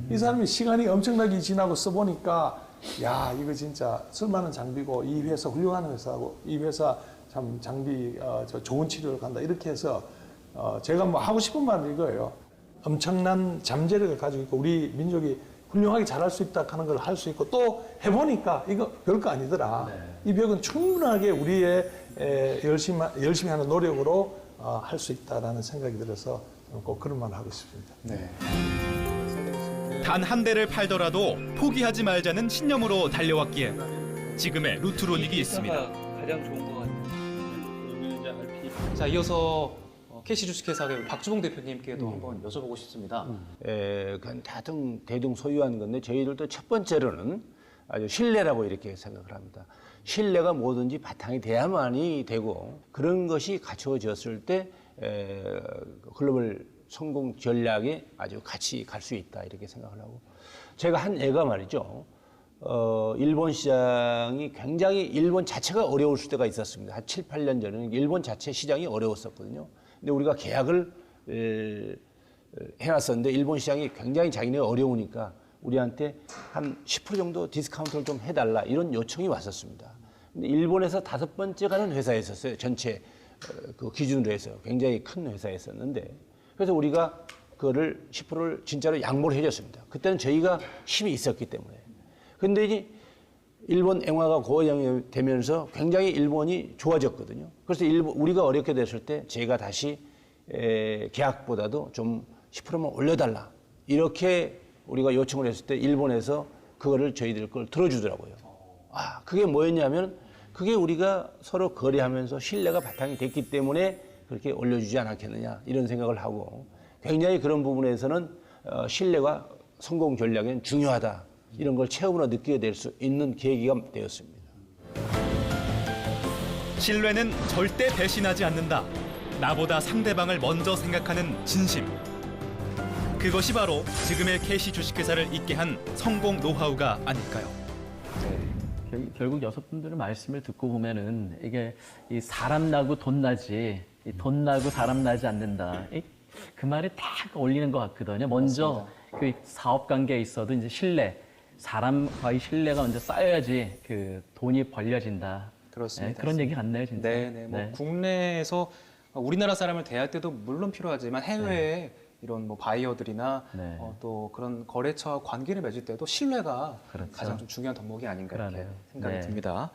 S3: 이 사람이 시간이 엄청나게 지나고 써보니까 야, 이거 진짜 쓸만한 장비고 이 회사 훌륭한 회사고 이 회사 참 장비 좋은 치료를 간다. 이렇게 해서 제가 뭐 하고 싶은 말은 이거예요. 엄청난 잠재력을 가지고 있고 우리 민족이 훌륭하게 잘할 수 있다 하는 걸 할 수 있고 또 해보니까 이거 별거 아니더라. 이 벽은 충분하게 우리의 열심히 하는 노력으로 할 수 있다라는 생각이 들어서 꼭 그런 말을 하고 싶습니다.
S1: 단 한 대를 팔더라도 포기하지 말자는 신념으로 달려왔기에 지금의 루트로닉이 있습니다.
S4: 가장 좋은 것 같아요. 자, 이어서 캐시 주식회사의 박주봉 대표님께도 한번 여쭤보고 싶습니다.
S7: 그건 대등 소유한 건데 저희들도 첫 번째로는 아주 신뢰라고 이렇게 생각을 합니다. 신뢰가 뭐든지 바탕이 돼야만이 되고 그런 것이 갖추어졌을 때 글로벌 성공 전략에 아주 같이 갈 수 있다 이렇게 생각을 하고 제가 한 예가 말이죠. 일본 시장이 굉장히 일본 자체가 어려울 때가 있었습니다. 한 7, 8년 전에는 일본 자체 시장이 어려웠었거든요. 근데 우리가 계약을 해놨었는데 일본 시장이 굉장히 자기네가 어려우니까 우리한테 한 10% 정도 디스카운트를 좀 해달라 이런 요청이 왔었습니다. 근데 일본에서 5번째 가는 회사였었어요. 전체 그 기준으로 해서 굉장히 큰 회사였었는데 그래서 우리가 그거를 10%를 진짜로 양보를 해줬습니다. 그때는 저희가 힘이 있었기 때문에. 근데 이제 일본 엔화가 고양이 되면서 굉장히 일본이 좋아졌거든요. 그래서 우리가 어렵게 됐을 때 제가 다시 계약보다도 좀 10%만 올려달라. 이렇게 우리가 요청을 했을 때 일본에서 그거를 저희들 걸 들어주더라고요. 그게 뭐였냐면 그게 우리가 서로 거래하면서 신뢰가 바탕이 됐기 때문에 그렇게 올려주지 않았겠느냐 이런 생각을 하고 굉장히 그런 부분에서는 신뢰가 성공 전략엔 중요하다. 이런 걸 체험으로 느끼게 될 수 있는 계기가 되었습니다.
S1: 신뢰는 절대 배신하지 않는다. 나보다 상대방을 먼저 생각하는 진심. 그것이 바로 지금의 캐시 주식회사를 있게 한 성공 노하우가 아닐까요?
S9: 결국 여섯분들의 말씀을 듣고 보면은 이게 이 사람 나고 돈 나지, 이 돈 나고 사람 나지 않는다. 그 말이 딱 어울리는 것 같거든요. 먼저 그 사업 관계에 있어도 이제 신뢰, 사람과의 신뢰가 먼저 쌓여야지 그 돈이 벌려진다.
S4: 그렇습니다.
S9: 그런 얘기 같네요, 진짜.
S4: 뭐 국내에서 우리나라 사람을 대할 때도 물론 필요하지만 해외에 이런 뭐 바이어들이나 또 그런 거래처와 관계를 맺을 때도 신뢰가 가장 좀 중요한 덕목이 아닌가 이렇게 생각이 듭니다.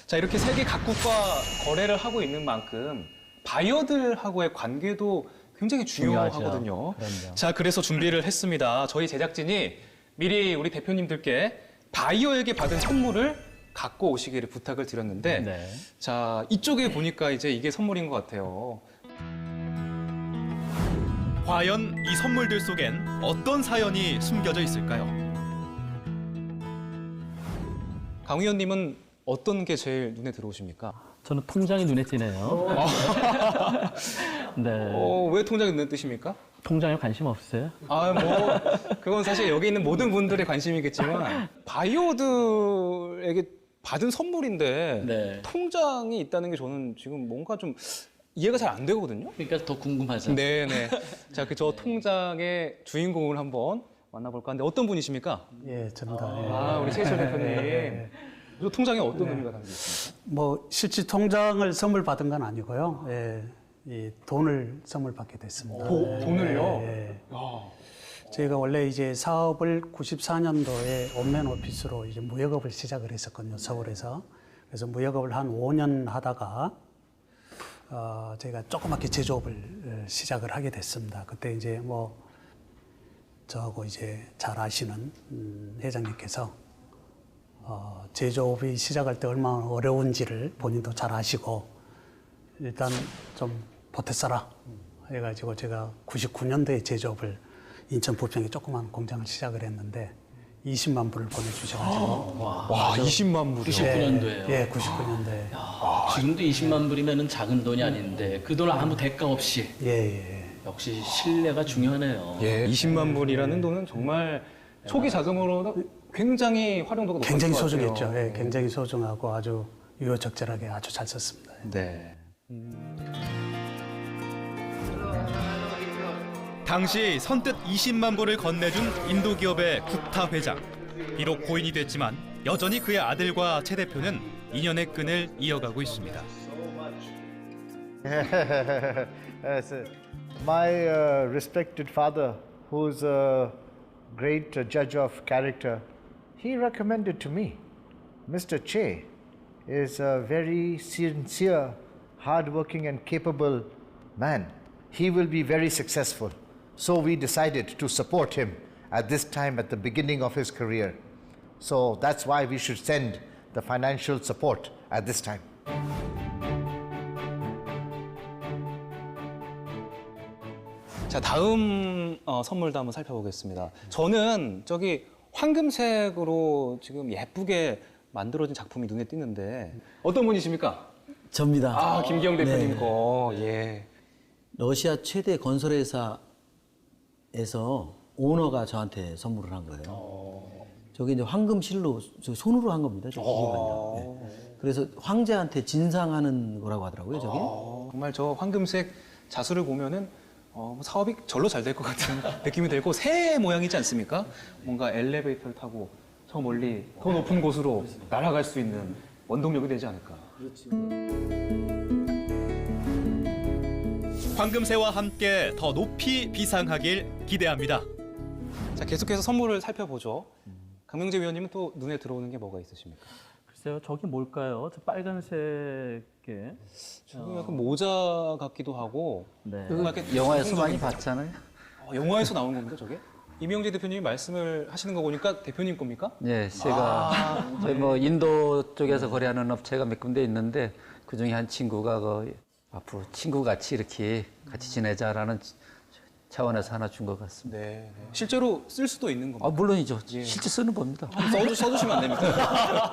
S4: 자, 이렇게 세계 각국과 거래를 하고 있는 만큼 바이어들하고의 관계도 굉장히 중요하거든요.
S9: 그럼요.
S4: 자, 그래서 준비를 했습니다. 저희 제작진이 미리 우리 대표님들께 바이어에게 받은 선물을 갖고 오시기를 부탁을 드렸는데,
S9: 네.
S4: 자, 이쪽에 보니까 이제 이게 선물인 것 같아요.
S1: 과연 이 선물들 속엔 어떤 사연이 숨겨져 있을까요?
S4: 강 의원님은 어떤 게 제일 눈에 들어오십니까?
S9: 저는 통장이 눈에 띄네요. 네.
S4: 왜 통장이 눈에 띄십니까?
S9: 통장에 관심 없어요?
S4: 아, 뭐 그건 사실 여기 있는 모든 분들의 관심이겠지만 바이오들에게 받은 선물인데
S9: 네.
S4: 통장이 있다는 게 저는 지금 뭔가 좀 이해가 잘 안 되거든요.
S9: 그러니까 더 궁금하죠.
S4: 네네. 자, 그 저 통장의 주인공을 한번 만나볼까 하는데 어떤 분이십니까?
S5: 예, 접니다.
S4: 아, 우리 최희철 대표님. 저 통장에 어떤 의미가 담겨 있습니까?
S5: 뭐 실제 통장을 선물 받은 건 아니고요. 예, 이 돈을 선물 받게 됐습니다.
S4: 돈을요?
S5: 예. 저희가 원래 이제 사업을 94년도에 온맨 오피스로 이제 무역업을 시작을 했었거든요, 서울에서. 그래서 무역업을 한 5년 하다가 저희가 조그맣게 제조업을 시작을 하게 됐습니다. 그때 이제 뭐 저하고 이제 잘 아시는 회장님께서 제조업이 시작할 때 얼마나 어려운지를 본인도 잘 아시고 일단 좀 보태써라 해가지고 제가 99년도에 제조업을 인천 부평에 조그만 공장을 시작을 했는데 20만 불을 보내주셔가지고
S4: 와, 20만 불이요?
S9: 99년도에요.
S5: 예, 99년도에
S9: 지금도 20만 불이면 작은 돈이 아닌데 그 돈을 아무 대가 없이
S5: 예.
S9: 역시 신뢰가 중요하네요.
S4: 예, 20만 불이라는 돈은 정말 초기 자금으로 굉장히 활용도가 높았을
S5: 굉장히
S4: 것 같아요.
S5: 소중했죠. 예, 굉장히 소중하고 아주 유효적절하게 아주 잘 썼습니다.
S4: 네.
S1: 당시 선뜻 20만 불을 건네준 인도 기업의 국타 회장. 비록 고인이 됐지만 여전히 그의 아들과 최 대표는 인연의 끈을 이어가고 있습니다.
S13: My respected father, who's a great judge of character, he recommended to me, Mr. Che is a very sincere, hardworking and capable man. He will be very successful. So we decided to support him at this time at the beginning of his career. So that's why we should send the financial support at this time.
S4: 자, 다음 선물도 한번 살펴보겠습니다. 저는 저기 황금색으로 지금 예쁘게 만들어진 작품이 눈에 띄는데 어떤 분이십니까?
S6: 접니다.
S4: 아, 김기영 대표님
S6: 네.
S4: 거. 예.
S6: 러시아 최대 건설회사에서 오너가 저한테 선물을 한 거예요. 저게 이제 황금실로 저 손으로 한 겁니다. 저 기계가요. 네. 그래서 황제한테 진상하는 거라고 하더라고요. 저게.
S4: 정말 저 황금색 자수를 보면은 사업이 절로 잘 될 것 같은 느낌이 들고 새 모양이지 않습니까? 뭔가 엘리베이터를 타고 저 멀리 더 높은 곳으로 날아갈 수 있는 원동력이 되지 않을까.
S1: 황금새와 함께 더 높이 비상하길 기대합니다.
S4: 자, 계속해서 선물을 살펴보죠. 강명재 위원님은 또 눈에 들어오는 게 뭐가 있으십니까?
S9: 글쎄요, 저게 뭘까요? 저 빨간색에.
S4: 저거 약간 모자 같기도 하고.
S9: 네.
S12: 영화에서 많이 봤잖아요.
S4: 영화에서 나온 겁니다, 저게? 이명재 대표님이 말씀을 하시는 거 보니까 대표님 겁니까?
S12: 예, 제가 저희 뭐 인도 쪽에서 거래하는 업체가 몇 군데 있는데 그 중에 한 친구가 앞으로 친구같이 이렇게 같이 지내자라는 차원에서 하나 준 것 같습니다.
S4: 네. 실제로 쓸 수도 있는 겁니다.
S12: 물론이죠. 실제 쓰는 겁니다.
S4: 써주시면 안 됩니까?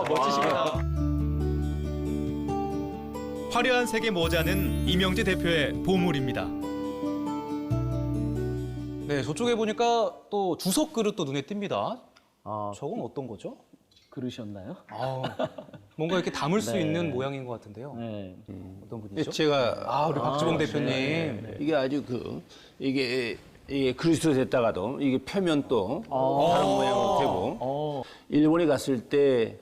S4: 멋지십니다.
S1: 화려한 색의 모자는 이명재 대표의 보물입니다.
S4: 네, 저쪽에 보니까 또 주석 그릇도 눈에 띕니다. 저건 어떤 거죠?
S9: 그릇이었나요?
S4: 뭔가 이렇게 담을 수
S9: 네.
S4: 있는 모양인 것 같은데요.
S9: 네.
S4: 어떤 분이죠?
S7: 제가
S4: 우리 박주봉 대표님.
S9: 네.
S7: 이게 아주 이게 그리스도 됐다가도 이게 펴면 또 다른 모양으로 되고 일본에 갔을 때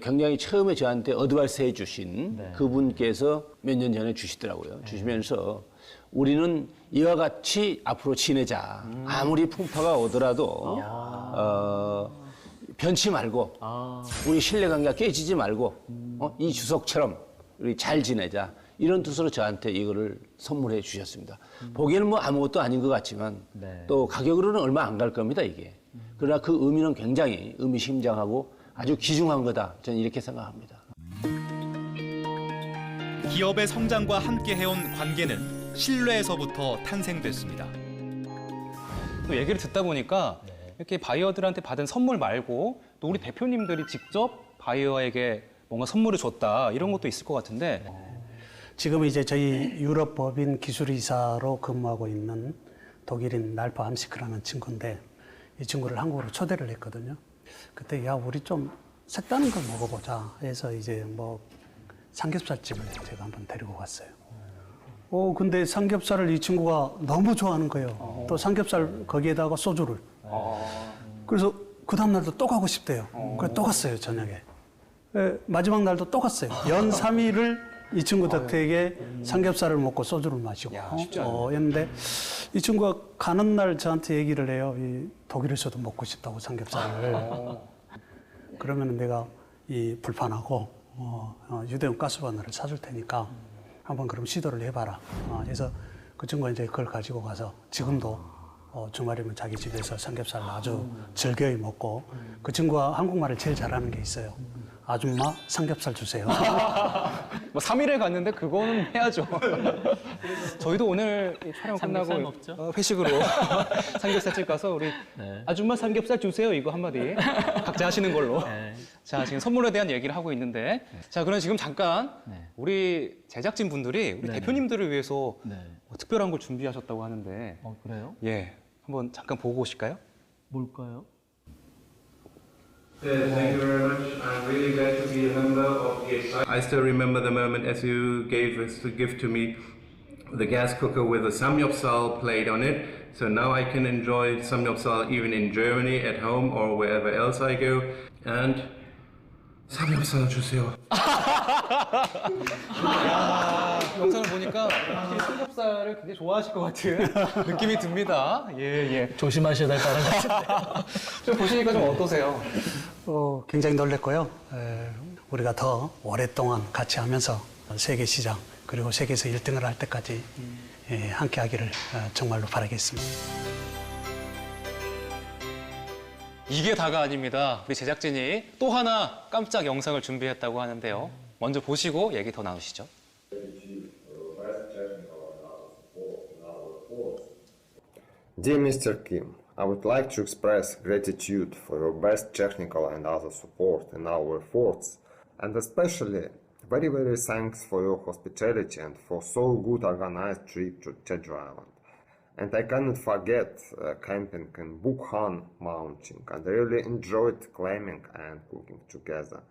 S7: 굉장히 처음에 저한테 어드바이스 해주신 그분께서 몇 년 전에 주시더라고요. 주시면서 우리는 이와 같이 앞으로 지내자. 아무리 풍파가 오더라도 변치 말고 우리 신뢰관계가 깨지지 말고 이 주석처럼 우리 잘 지내자. 이런 뜻으로 저한테 이거를 선물해 주셨습니다. 보기에는 뭐 아무것도 아닌 것 같지만 또 가격으로는 얼마 안 갈 겁니다, 이게. 그러나 그 의미는 굉장히 의미심장하고 아주 귀중한 거다. 저는 이렇게 생각합니다.
S1: 기업의 성장과 함께 해온 관계는 신뢰에서부터 탄생됐습니다.
S4: 또 얘기를 듣다 보니까 이렇게 바이어들한테 받은 선물 말고 또 우리 대표님들이 직접 바이어에게 뭔가 선물을 줬다 이런 것도 있을 것 같은데.
S5: 지금 이제 저희 유럽 법인 기술이사로 근무하고 있는 독일인 날프 암시크라는 친구인데 이 친구를 한국으로 초대를 했거든요. 그때 야 우리 좀 색다른 걸 먹어보자 해서 이제 뭐 삼겹살집을 제가 한번 데리고 갔어요. 근데 삼겹살을 이 친구가 너무 좋아하는 거예요. 또 삼겹살 거기에다가 소주를. 그래서 그 다음 날도 또 가고 싶대요. 그래서 또 갔어요 저녁에. 마지막 날도 또 갔어요. 연 3일을 이 친구 덕택에 삼겹살을 먹고 소주를 마시고 했는데 이 친구가 가는 날 저한테 얘기를 해요. 이 독일에서도 먹고 싶다고 삼겹살을. 그러면 내가 이 불판하고 유대용 가스버너를 사줄 테니까 한번 그럼 시도를 해봐라. 그래서 그 친구가 이제 그걸 가지고 가서 지금도 주말이면 자기 집에서 삼겹살을 아주 즐거이 먹고 그 친구가 한국말을 제일 잘하는 게 있어요. 아줌마 삼겹살 주세요.
S4: 뭐 3일에 갔는데 그거는 해야죠. 저희도 오늘 촬영 끝나고 회식으로 삼겹살집 가서 우리 아줌마 삼겹살 주세요 이거 한마디 각자 하시는 걸로. 자, 지금 선물에 대한 얘기를 하고 있는데 자, 그럼 지금 잠깐 우리 제작진 분들이 우리 대표님들을 위해서 특별한 걸 준비하셨다고 하는데
S9: 그래요?
S4: 예, 한번 잠깐 보고 오실까요?
S9: 뭘까요?
S14: Thank you very much. I'm really glad to be a member of the excitement. I still remember the moment as you gave us the gift to me, the gas cooker with a samgyeopsal plate on it. So now I can enjoy samgyeopsal even in Germany, at home or wherever else I go. And 삼겹살 주세요.
S4: 영상을 보니까 삼겹살을 굉장히 좋아하실 것 같은 느낌이 듭니다. 예.
S9: 조심하셔야 될 바람 같은데요.
S4: 좀 보시니까 좀 어떠세요?
S5: 굉장히 놀랐고요. 우리가 더 오랫동안 같이 하면서 세계 시장 그리고 세계에서 1등을 할 때까지 함께 하기를 정말로 바라겠습니다.
S4: 이게 다가 아닙니다. 우리 제작진이 또 하나 깜짝 영상을 준비했다고 하는데요. 먼저 보시고 얘기 더 나누시죠.
S15: Dear Mr. Kim, I would like to express gratitude for your best technical and other support in our efforts, and especially very, very thanks for your hospitality and for so good organized trip to Jeju Island. And I cannot forget camping in Bukhan Mountain, and I really enjoyed climbing and cooking together.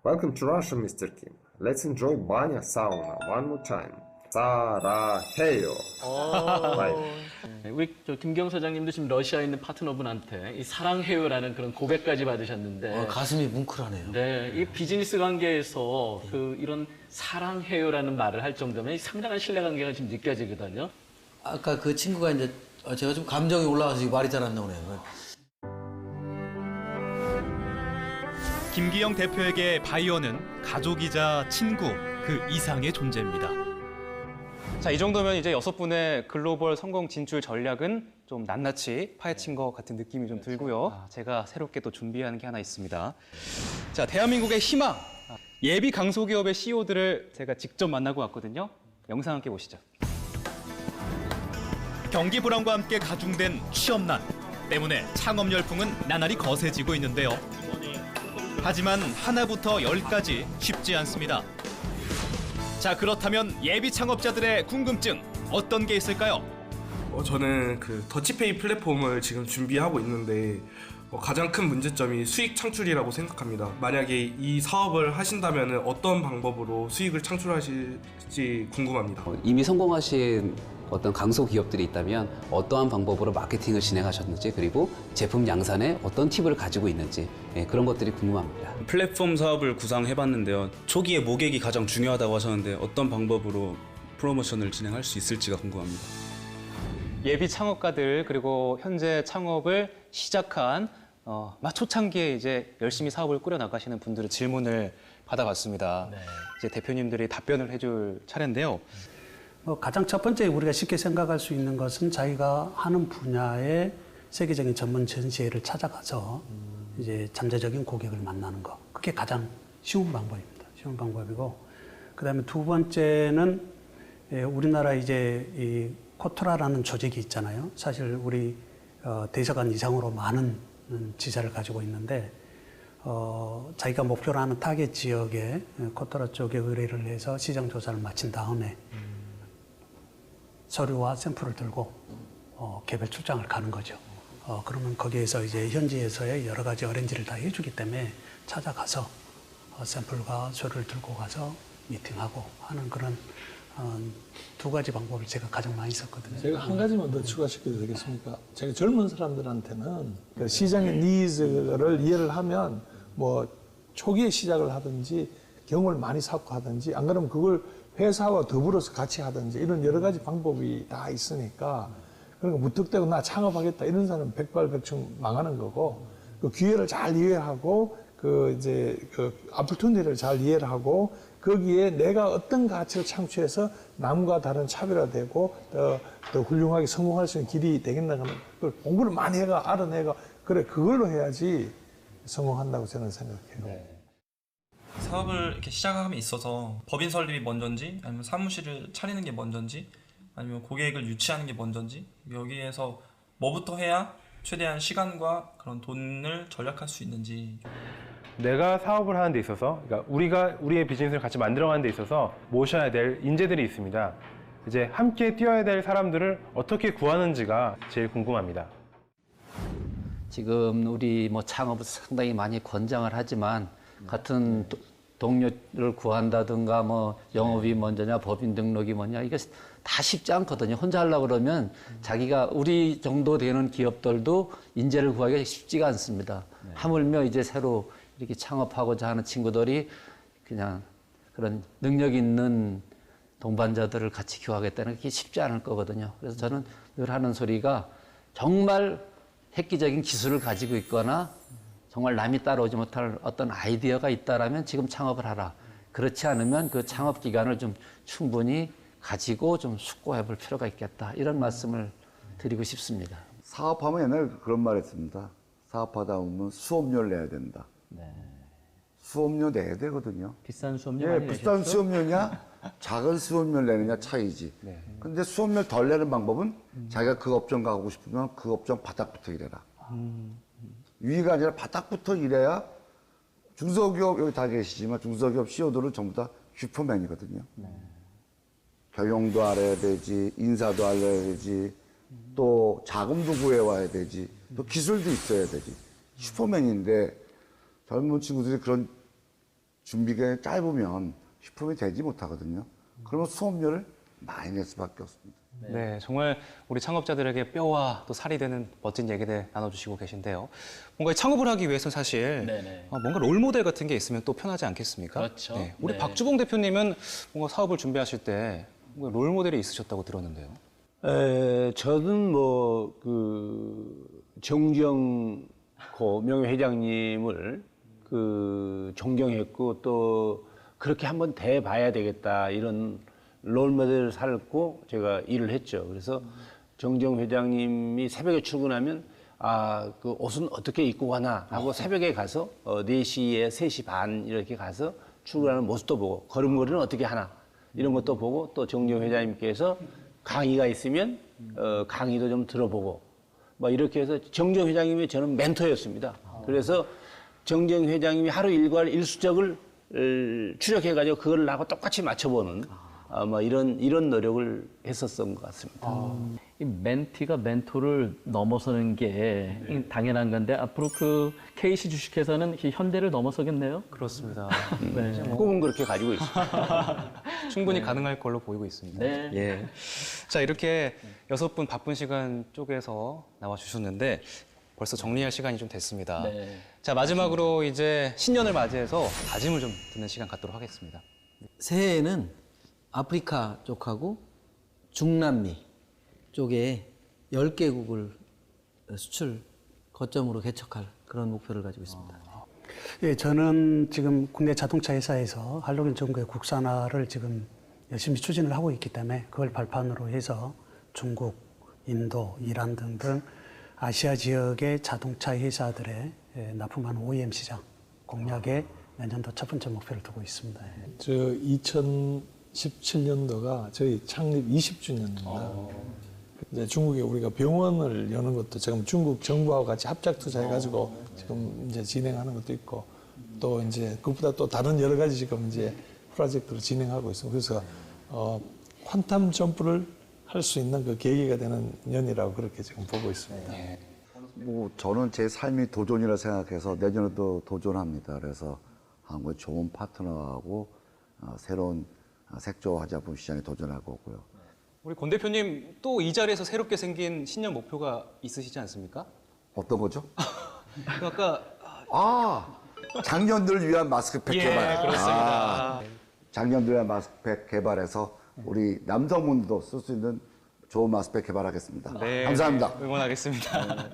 S15: Welcome to Russia, Mr. Kim. Let's enjoy Banya sauna one more time. 사랑해요.
S9: 우리 김경 사장님도 지금 러시아에 있는 파트너분한테 이 사랑해요라는 그런 고백까지 받으셨는데
S6: 가슴이 뭉클하네요.
S9: 네, 이 비즈니스 관계에서 이런 사랑해요라는 말을 할 정도면 상당한 신뢰관계가 지금 느껴지거든요.
S6: 아까 그 친구가 이제 제가 좀 감정이 올라가서 말이 잘 안 나오네요.
S1: 김기영 대표에게 바이어는 가족이자 친구 그 이상의 존재입니다.
S4: 자, 이 정도면 이제 6분의 글로벌 성공 진출 전략은 좀 낱낱이 파헤친 것 같은 느낌이 좀 들고요. 제가 새롭게 또 준비한 게 하나 있습니다. 자, 대한민국의 희망, 예비 강소기업의 CEO들을 제가 직접 만나고 왔거든요. 영상 함께 보시죠.
S1: 경기 불황과 함께 가중된 취업난 때문에 창업 열풍은 나날이 거세지고 있는데요. 하지만 하나부터 10까지 쉽지 않습니다. 자, 그렇다면 예비 창업자들의 궁금증 어떤 게 있을까요?
S16: 저는 그 더치페이 플랫폼을 지금 준비하고 있는데 가장 큰 문제점이 수익 창출이라고 생각합니다. 만약에 이 사업을 하신다면 어떤 방법으로 수익을 창출하실지 궁금합니다.
S17: 이미 성공하신 어떤 강소기업들이 있다면 어떠한 방법으로 마케팅을 진행하셨는지 그리고 제품 양산에 어떤 팁을 가지고 있는지 그런 것들이 궁금합니다.
S18: 플랫폼 사업을 구상해봤는데요. 초기에 모객이 가장 중요하다고 하셨는데 어떤 방법으로 프로모션을 진행할 수 있을지가 궁금합니다.
S4: 예비 창업가들 그리고 현재 창업을 시작한 초창기에 이제 열심히 사업을 꾸려 나가시는 분들의 질문을 받아봤습니다. 이제 대표님들이 답변을 해줄 차례인데요.
S5: 가장 첫 번째 우리가 쉽게 생각할 수 있는 것은 자기가 하는 분야의 세계적인 전문 전시회를 찾아가서 이제 잠재적인 고객을 만나는 거. 그게 가장 쉬운 방법입니다. 쉬운 방법이고, 그다음에 두 번째는 우리나라 이제 이 코트라라는 조직이 있잖아요. 사실 우리 대사관 이상으로 많은 지사를 가지고 있는데 자기가 목표로 하는 타겟 지역에 코트라 쪽에 의뢰를 해서 시장 조사를 마친 다음에 서류와 샘플을 들고 개별 출장을 가는 거죠. 그러면 거기에서 이제 현지에서의 여러 가지 어레인지를 다 해주기 때문에 찾아가서 샘플과 서류를 들고 가서 미팅하고 하는 그런 두 가지 방법을 제가 가장 많이 썼거든요.
S3: 제가 한 가지만 더 추가시켜도 되겠습니까? 제가 젊은 사람들한테는 그 시장의 니즈를 이해를 하면 뭐 초기에 시작을 하든지 경험을 많이 쌓고 하든지 안 그러면 그걸 회사와 더불어서 같이 하든지 이런 여러 가지 방법이 다 있으니까 그러니까 무턱대고 나 창업하겠다 이런 사람은 백발백중 망하는 거고 그 기회를 잘 이해하고 그 이제 그 opportunity를 잘 이해를 하고 거기에 내가 어떤 가치를 창출해서 남과 다른 차별화되고 더 훌륭하게 성공할 수 있는 길이 되겠나 하는 걸 공부를 많이 해가 알아내가 그래 그걸로 해야지 성공한다고 저는 생각해요.
S19: 사업을 이렇게 시작함에 있어서 법인 설립이 먼저인지 아니면 사무실을 차리는 게 먼저인지 아니면 고객을 유치하는 게 먼저인지 여기에서 뭐부터 해야 최대한 시간과 그런 돈을 절약할 수 있는지.
S20: 내가 사업을 하는 데 있어서, 그러니까 우리의 비즈니스를 같이 만들어가는 데 있어서 모셔야 될 인재들이 있습니다. 이제 함께 뛰어야 될 사람들을 어떻게 구하는지가 제일 궁금합니다.
S12: 지금 우리 뭐 창업을 상당히 많이 권장을 하지만 같은 동료를 구한다든가 뭐 영업이 먼저냐 법인 등록이 뭐냐 이게 다 쉽지 않거든요. 혼자 하려고 그러면 자기가 우리 정도 되는 기업들도 인재를 구하기가 쉽지가 않습니다. 하물며 이제 새로 이렇게 창업하고자 하는 친구들이 그냥 그런 능력 있는 동반자들을 같이 기여하겠다는 게 쉽지 않을 거거든요. 그래서 저는 늘 하는 소리가 정말 획기적인 기술을 가지고 있거나 정말 남이 따라오지 못할 어떤 아이디어가 있다라면 지금 창업을 하라. 그렇지 않으면 그 창업 기간을 좀 충분히 가지고 좀 숙고해 볼 필요가 있겠다. 이런 말씀을 드리고 싶습니다.
S2: 사업하면 옛날에 그런 말 했습니다. 사업하다 보면 수업료를 내야 된다. 수업료 내야 되거든요.
S9: 비싼 수업료
S2: 예,
S9: 많이
S2: 비싼
S9: 내셨죠?
S2: 수업료냐 작은 수업료를 내느냐 차이지. 근데 수업료를 덜 내는 방법은 자기가 그 업종 가고 싶으면 그 업종 바닥부터 일해라. 위가 아니라 바닥부터 일해야 중소기업 여기 다 계시지만 중소기업 CEO들은 전부 다 슈퍼맨이거든요. 경영도 알아야 되지, 인사도 알아야 되지, 또 자금도 구해와야 되지, 또 기술도 있어야 되지. 슈퍼맨인데 젊은 친구들이 그런 준비가 짧으면 슈퍼맨이 되지 못하거든요. 그러면 수업료를 많이 낼 수밖에 없습니다.
S4: 네, 정말 우리 창업자들에게 뼈와 또 살이 되는 멋진 얘기들 나눠주시고 계신데요. 뭔가 이 창업을 하기 위해서 사실 뭔가 롤모델 같은 게 있으면 또 편하지 않겠습니까?
S9: 그렇죠.
S4: 네, 우리
S9: 네.
S4: 박주봉 대표님은 뭔가 사업을 준비하실 때 뭔가 롤모델이 있으셨다고 들었는데요.
S7: 저는 뭐 그 정정코 명예회장님을 그 존경했고 또 그렇게 한번 대봐야 되겠다 이런 롤모델을 살고 제가 일을 했죠. 그래서 정정 회장님이 새벽에 출근하면 그 옷은 어떻게 입고 가나 하고 새벽에 가서 4시에 3시 반 이렇게 가서 출근하는 모습도 보고 걸음걸이는 어떻게 하나 이런 것도 보고 또 정정 회장님께서 강의가 있으면 강의도 좀 들어보고 뭐 이렇게 해서 정정 회장님이 저는 멘토였습니다. 그래서 정정 회장님이 하루 일과를 일수적을 추적해가지고 그걸 나하고 똑같이 맞춰보는 뭐 이런 노력을 했었던 것 같습니다.
S9: 이 멘티가 멘토를 넘어서는 게 당연한 건데 앞으로 그 KC 주식회사는 현대를 넘어서겠네요.
S4: 그렇습니다.
S9: 네.
S7: 꿈은 그렇게 가지고 있습니다.
S4: 충분히 가능할 걸로 보이고 있습니다.
S9: 네.
S4: 예. 자, 이렇게 6분 바쁜 시간 쪼개서 나와 주셨는데 벌써 정리할 시간이 좀 됐습니다.
S9: 네.
S4: 자, 마지막으로 이제 신년을 맞이해서 다짐을 좀 듣는 시간 갖도록 하겠습니다.
S6: 새해에는 아프리카 쪽하고 중남미 쪽에 10개국을 수출 거점으로 개척할 그런 목표를 가지고 있습니다.
S5: 예, 저는 지금 국내 자동차 회사에서 할로겐 전구의 국산화를 지금 열심히 추진을 하고 있기 때문에 그걸 발판으로 해서 중국, 인도, 이란 등등 아시아 지역의 자동차 회사들의 납품하는 OEM 시장 공략에 내년도 첫 번째 목표를 두고 있습니다.
S3: 저 2017년도가 저희 창립 20주년입니다. 이제 중국에 우리가 병원을 여는 것도 지금 중국 정부하고 같이 합작 투자해가지고 지금 이제 진행하는 것도 있고 또 이제 그것보다 또 다른 여러 가지 지금 이제 프로젝트를 진행하고 있습니다. 그래서 퀀텀 점프를 할 수 있는 그 계기가 되는 년이라고 그렇게 지금 보고 있습니다.
S2: 뭐 저는 제 삶이 도전이라 생각해서 내년에도 도전합니다. 그래서 한국의 좋은 파트너하고 새로운 색조 화장품 시장에 도전할 거고요.
S4: 우리 권 대표님 또 이 자리에서 새롭게 생긴 신년 목표가 있으시지 않습니까?
S2: 어떤 거죠?
S4: 아까
S2: 장년들을 위한 마스크팩 개발.
S4: 그렇습니다.
S2: 장년들을 위한 마스크팩 개발해서 우리 남성분들도 쓸 수 있는 좋은 마스크팩 개발하겠습니다.
S4: 네,
S2: 감사합니다.
S4: 응원하겠습니다.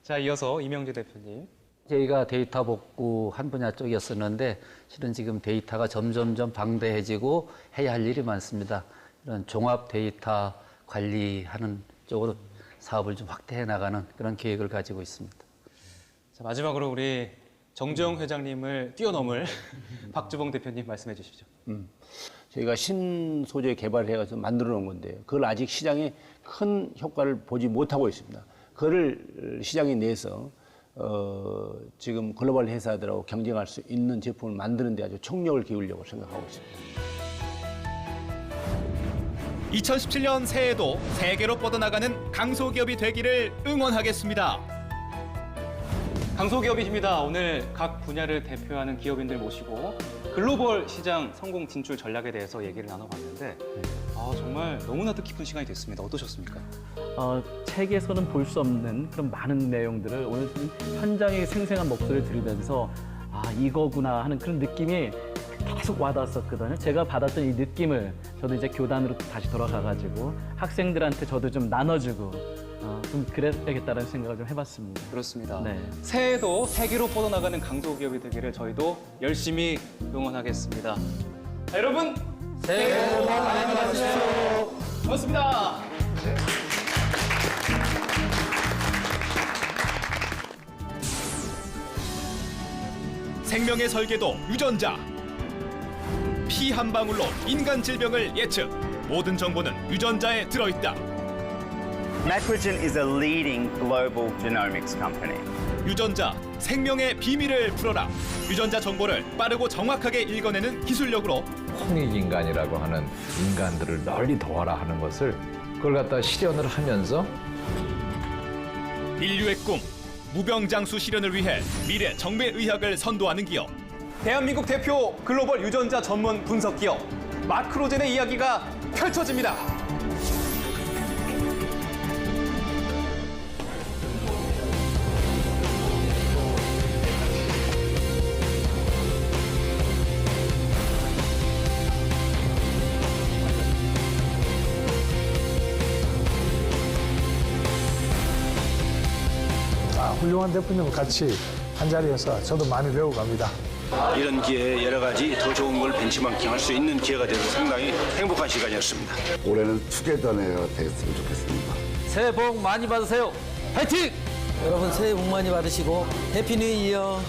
S4: 자, 이어서 이명재 대표님.
S12: 저희가 데이터 복구 한 분야 쪽이었었는데 실은 지금 데이터가 점점점 방대해지고 해야 할 일이 많습니다. 이런 종합 데이터 관리하는 쪽으로 사업을 좀 확대해 나가는 그런 계획을 가지고 있습니다.
S4: 자, 마지막으로 우리 정주영 회장님을 뛰어넘을 박주봉 대표님 말씀해 주시죠.
S7: 저희가 신소재 개발을 해서 만들어 놓은 건데요. 그걸 아직 시장에 큰 효과를 보지 못하고 있습니다. 그걸 시장에 내서 지금 글로벌 회사들하고 경쟁할 수 있는 제품을 만드는 데 아주 총력을 기울이려고 생각하고 있습니다.
S1: 2017년 새해에도 세계로 뻗어나가는 강소기업이 되기를 응원하겠습니다.
S4: 강소기업이십니다. 오늘 각 분야를 대표하는 기업인들 모시고 글로벌 시장 성공 진출 전략에 대해서 얘기를 나눠봤는데 정말 너무나 뜻깊은 시간이 됐습니다. 어떠셨습니까?
S9: 책에서는 볼 수 없는 그런 많은 내용들을 오늘 현장의 생생한 목소리를 들으면서 이거구나 하는 그런 느낌이 계속 와닿았었거든요. 제가 받았던 이 느낌을 저도 이제 교단으로 다시 돌아가가지고 학생들한테 저도 좀 나눠주고 좀 그래야겠다는 생각을 좀 해봤습니다.
S4: 그렇습니다.
S9: 네.
S4: 새해도 세계로 뻗어나가는 강소기업이 되기를 저희도 열심히 응원하겠습니다. 자, 여러분 새해 복 많이 받으세요. 고맙습니다.
S1: 생명의 설계도 유전자. 피 한 방울로 인간 질병을 예측. 모든 정보는 유전자에 들어있다.
S21: Metrigen is a leading global genomics company.
S1: 유전자, 생명의 비밀을 풀어라. 유전자 정보를 빠르고 정확하게 읽어내는 기술력으로
S22: 홍익인간이라고 하는 인간들을 널리 도와라 하는 것을 그걸 갖다 실현을 하면서
S1: 인류의 꿈, 무병장수 실현을 위해 미래 정밀의학을 선도하는 기업.
S4: 대한민국 대표 글로벌 유전자 전문 분석 기업 마크로젠의 이야기가 펼쳐집니다.
S3: 훌륭한 대표님 같이 한자리에서 저도 많이 배워갑니다.
S7: 이런 기회에 여러 가지 더 좋은 걸 벤치마킹할 수 있는 기회가 돼서 상당히 행복한 시간이었습니다.
S2: 올해는 투게더네가 됐으면 좋겠습니다.
S6: 새해 복 많이 받으세요. 화이팅! 여러분 새해 복 많이 받으시고 해피 뉴 이어.